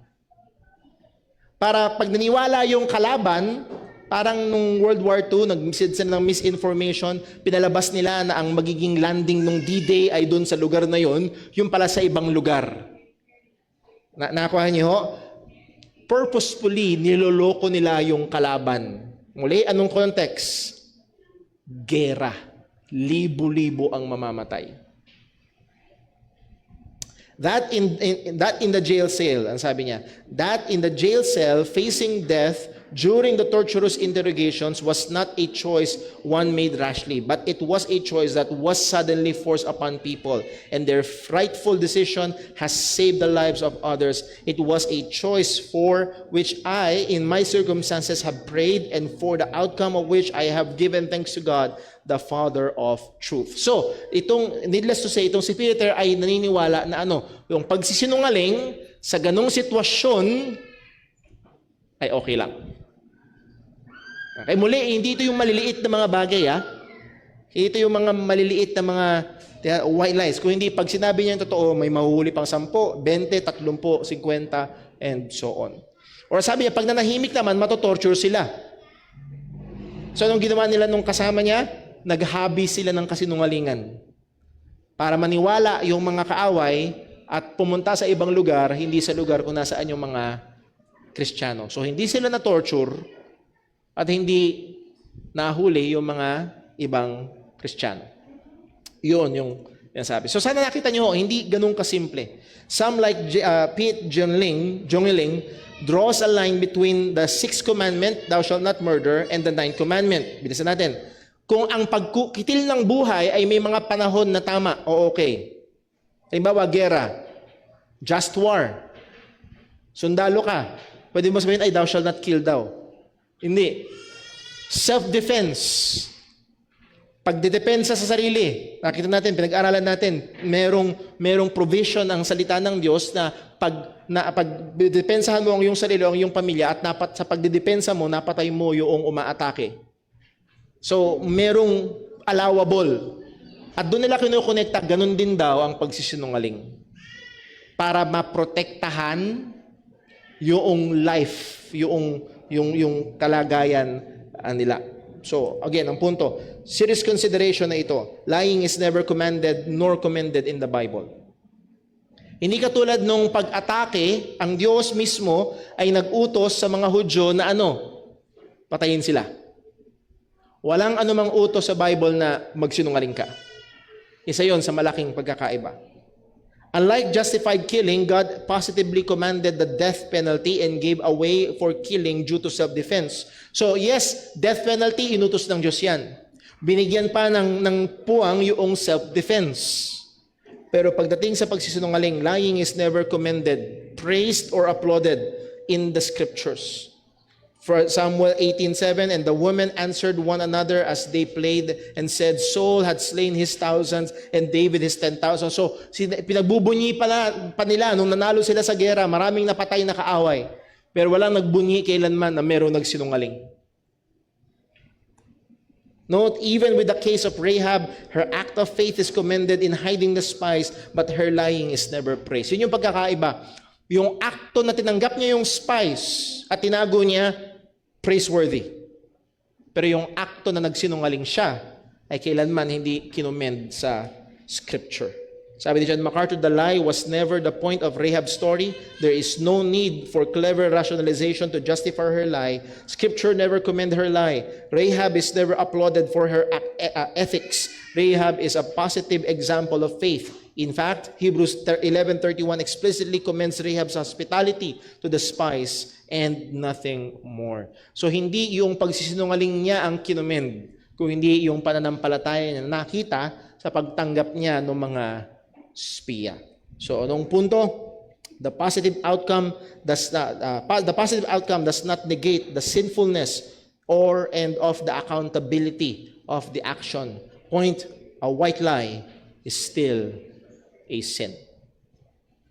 Para pag naniwala yung kalaban, parang nung World War II, nag-send sila ng misinformation, pinalabas nila na ang magiging landing ng D-Day ay doon sa lugar na yon, yung pala sa ibang lugar. Nakuha niyo ho? Purposefully, niloloko nila yung kalaban. Muli, anong context? Gera. Libo-libo ang mamamatay. That in the jail cell, ang sabi niya, that in the jail cell facing death during the torturous interrogations was not a choice one made rashly, but it was a choice that was suddenly forced upon people, and their frightful decision has saved the lives of others. It was a choice for which I, in my circumstances, have prayed, and for the outcome of which I have given thanks to God, the Father of truth. So, needless to say, itong si Peter ay naniniwala na yung pagsisinungaling sa ganong sitwasyon ay okay lang. Okay, muli, hindi ito yung maliliit na mga bagay, Ito yung mga maliliit na mga white lies. Kung hindi, pag sinabi niya yung totoo, may mahuhuli pang 10, 20, 30, 50, and so on. Or sabi niya, pag nanahimik naman, matotorture sila. So, anong ginawa nila nung kasama niya? Naghabi sila ng kasinungalingan. Para maniwala yung mga kaaway at pumunta sa ibang lugar, hindi sa lugar kung nasaan yung mga Kristiyano. So, hindi sila na-torture at hindi nahuli yung mga ibang Kristiyano. Yun yung sabi. So, sana nakita nyo, hindi ganun kasimple. Some like Pete Jongling draws a line between the 6th commandment, thou shalt not murder, and the 9th commandment. Bilisan natin. Kung ang pagkitil ng buhay ay may mga panahon na tama o okay. Halimbawa, gera, just war, sundalo ka, pwede mo sabihin, ay, thou shalt not kill daw. Hindi. Self-defense. Pagdedepensa sa sarili. Nakita natin, pinag-aralan natin, merong provision ang salita ng Diyos na pagdedepensahan mo ang iyong sarili o ang iyong pamilya at sa pagdedepensa mo, napatay mo yung umaatake. So, merong allowable. At doon nila kinukonekta, ganun din daw ang pagsisinungaling. Para maprotektahan yung life, yung kalagayan nila. So, again, ang punto, serious consideration na ito. Lying is never commanded nor commended in the Bible. Hindi katulad nung pag-atake, ang Diyos mismo ay nag-utos sa mga Hudyo na patayin sila. Walang anumang utos sa Bible na magsinungaling ka. Isa yon sa malaking pagkakaiba. Unlike justified killing, God positively commanded the death penalty and gave a way for killing due to self-defense. So yes, death penalty, inutos ng Diyos yan. Binigyan pa ng puwang yung self-defense. Pero pagdating sa pagsisinungaling, lying is never commended, praised, or applauded in the scriptures. For Samuel 18:7, and the women answered one another as they played and said, Saul had slain his thousands and David his 10,000. So, pinagbubunyi pa nila nung nanalo sila sa gera, maraming napatay na kaaway. Pero walang nagbunyi kailanman na merong nagsinungaling. Note, even with the case of Rahab, her act of faith is commended in hiding the spies, but her lying is never praised. Yun yung pagkakaiba. Yung akto na tinanggap niya yung spies at tinago niya, praiseworthy. Pero yung akto na nagsinungaling siya ay kailanman hindi kinomend sa Scripture. Sabi ni John MacArthur, the lie was never the point of Rahab's story. There is no need for clever rationalization to justify her lie. Scripture never commend her lie. Rahab is never applauded for her ethics. Rahab is a positive example of faith. In fact, Hebrews 11:31 explicitly commends Rahab's hospitality to the spies and nothing more. So hindi yung pagsisinungaling niya ang kinomend, kung hindi yung pananampalataya niya na nakita sa pagtanggap niya ng mga spiya. So anong punto? The positive outcome does not negate the sinfulness and of the accountability of the action. Point, a white lie is still a sin.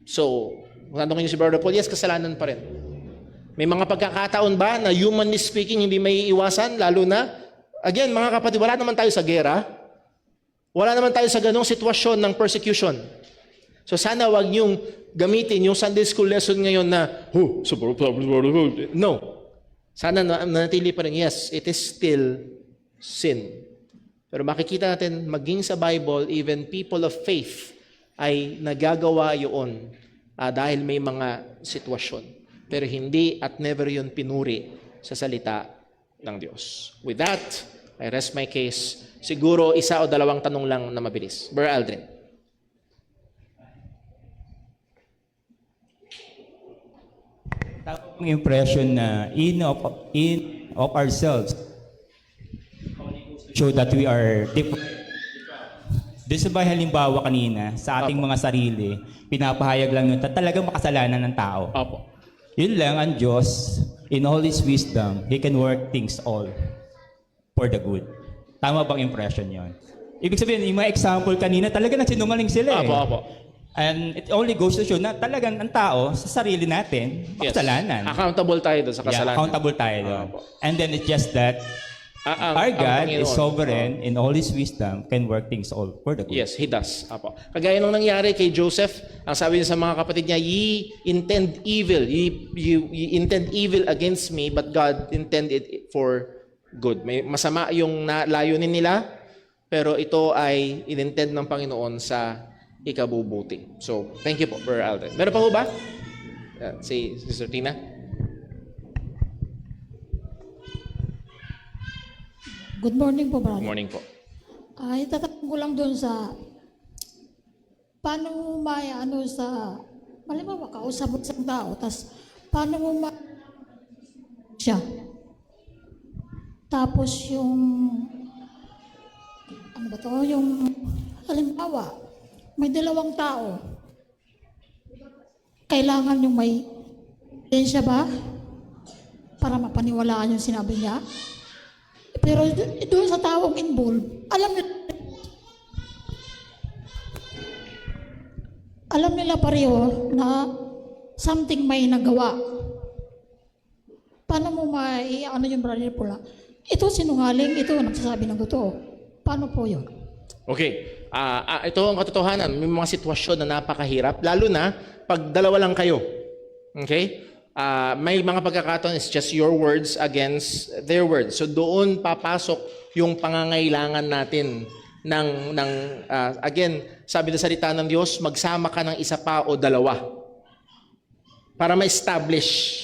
So, kung tanongin niyo si Brother Paul, yes, kasalanan pa rin. May mga pagkakataon ba na humanly speaking hindi may iwasan, lalo na, again, mga kapatid, wala naman tayo sa gera. Wala naman tayo sa ganong sitwasyon ng persecution. So sana wag niyong gamitin yung Sunday school lesson ngayon na, no. Sana nanatili pa rin, yes, it is still sin. Pero makikita natin, maging sa Bible, even people of faith ay nagagawa yun dahil may mga sitwasyon. Pero hindi at never yun pinuri sa salita ng Diyos. With that, I rest my case. Siguro isa o dalawang tanong lang na mabilis. Brother Aldrin. Ang impression na in of ourselves show that we are different. Doon sa ba halimbawa kanina, sa ating mga sarili, pinapahayag lang yun, talagang makasalanan ng tao. Opo. Yun lang ang Diyos, in all His wisdom, He can work things all for the good. Tama bang impression yon? Ibig sabihin, yung mga example kanina, talaga nagsinungaling sila eh. Opo. And it only goes to show na talagang ang tao, sa sarili natin, makasalanan. Accountable tayo doon sa kasalanan. Accountable tayo doon. Opo. And then it's just that our God is sovereign in all His wisdom, can work things all for the good. Yes, He does. Apo. Kagaya nung nangyari kay Joseph, ang sabi niya sa mga kapatid niya, ye intend evil. Ye intend evil against me, but God intended it for good. May masama yung layunin nila, pero ito ay inintend ng Panginoon sa ikabubuti. So, thank you po, Brother Alden. Meron pa po ba? Si Sister Tina? Good morning po, brother. Good morning po. Itatanong ko lang doon sa paano mo malimbawa, kausap mo isang tao, tas paano mo siya. Tapos yung, yung halimbawa, may dalawang tao. Kailangan yung may siya ba? Para mapaniwalaan yung sinabi niya. Pero doon sa taong involved, alam nila pareho na something may nagawa. Paano mo yung brother pula? Ito sinungaling, ito nagsasabi ng totoo. Paano po yun? Okay. Ito ang katotohanan. May mga sitwasyon na napakahirap, lalo na pag dalawa lang kayo. Okay? May mga pagkakataon, it's just your words against their words. So doon papasok yung pangangailangan natin again, sabi ng salita ng Diyos, magsama ka ng isa pa o dalawa para ma-establish.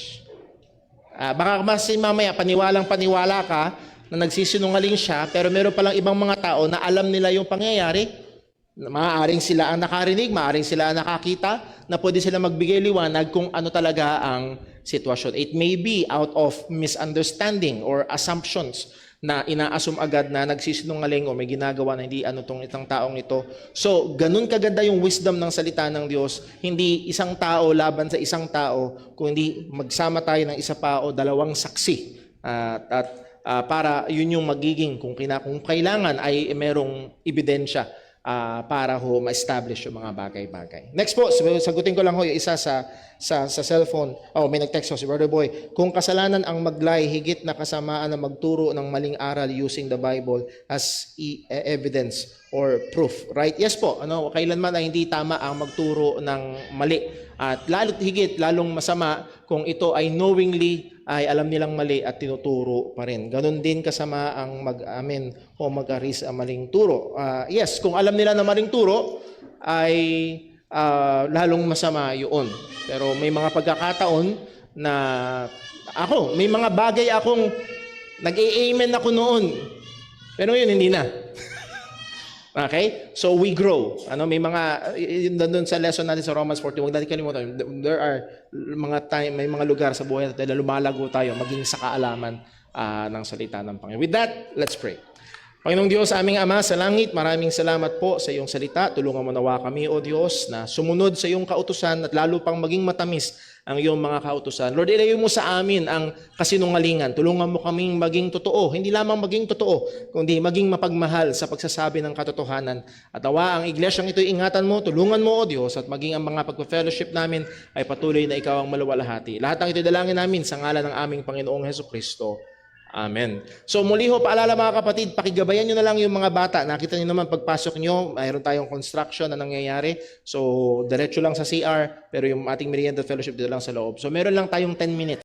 Baka kasi mamaya paniwalang-paniwala ka na nagsisinungaling siya, pero meron palang ibang mga tao na alam nila yung pangyayari. Maaaring sila ang nakarinig, maaaring sila ang nakakita, na pwede sila magbigay liwanag kung ano talaga ang sitwasyon. It may be out of misunderstanding or assumptions na ina-assume agad na nagsisinungaling o may ginagawa na hindi itong taong ito. So, ganun kaganda yung wisdom ng salita ng Diyos. Hindi isang tao laban sa isang tao, kundi magsama tayo ng isa pa o dalawang saksi. Para yun yung magiging kung kailangan ay merong ebidensya para ma-establish yung mga bagay-bagay. Next po, sagutin ko lang yung isa sa cellphone. May nag-text si Brother Boy. Kung kasalanan ang maglay, higit na kasamaan na magturo ng maling aral using the Bible as evidence or proof. Right? Yes po. Kailanman ay hindi tama ang magturo ng mali. At lalong masama kung ito ay knowingly ay alam nilang mali at tinuturo pa rin. Ganon din kasama ang mag-amin o mag-aris ang maling turo. Yes, kung alam nila na maling turo, ay lalong masama yun. Pero may mga pagkakataon na may mga bagay akong nag-amen ako noon. Pero ngayon, hindi na. Okay? So we grow. May mga doon sa lesson natin sa Romans 14, huwag natin kalimutan. There are may mga lugar sa buhay natin na lumalago tayo maging sa kaalaman ng salita ng Panginoon. With that, let's pray. Panginoong Diyos, aming Ama sa langit, maraming salamat po sa iyong salita. Tulungan mo nawa kami, O Diyos, na sumunod sa iyong kautusan at lalo pang maging matamis ang iyong mga kautusan. Lord, ilayo mo sa amin ang kasinungalingan. Tulungan mo kaming maging totoo. Hindi lamang maging totoo, kundi maging mapagmahal sa pagsasabi ng katotohanan. At nawa ang iglesyang ito'y ingatan mo, tulungan mo, O Diyos, at maging ang mga pagpa-fellowship namin ay patuloy na ikaw ang maluwalhati. Lahat ng ito'y dalangin namin sa ngalan ng aming Panginoong Hesukristo. Amen. So muli ho, paalala mga kapatid, pakigabayan nyo na lang yung mga bata. Nakita nyo naman pagpasok nyo, mayroon tayong construction na nangyayari. So diretso lang sa CR, pero yung ating merienda fellowship dito lang sa loob. So meron lang tayong 10 minutes.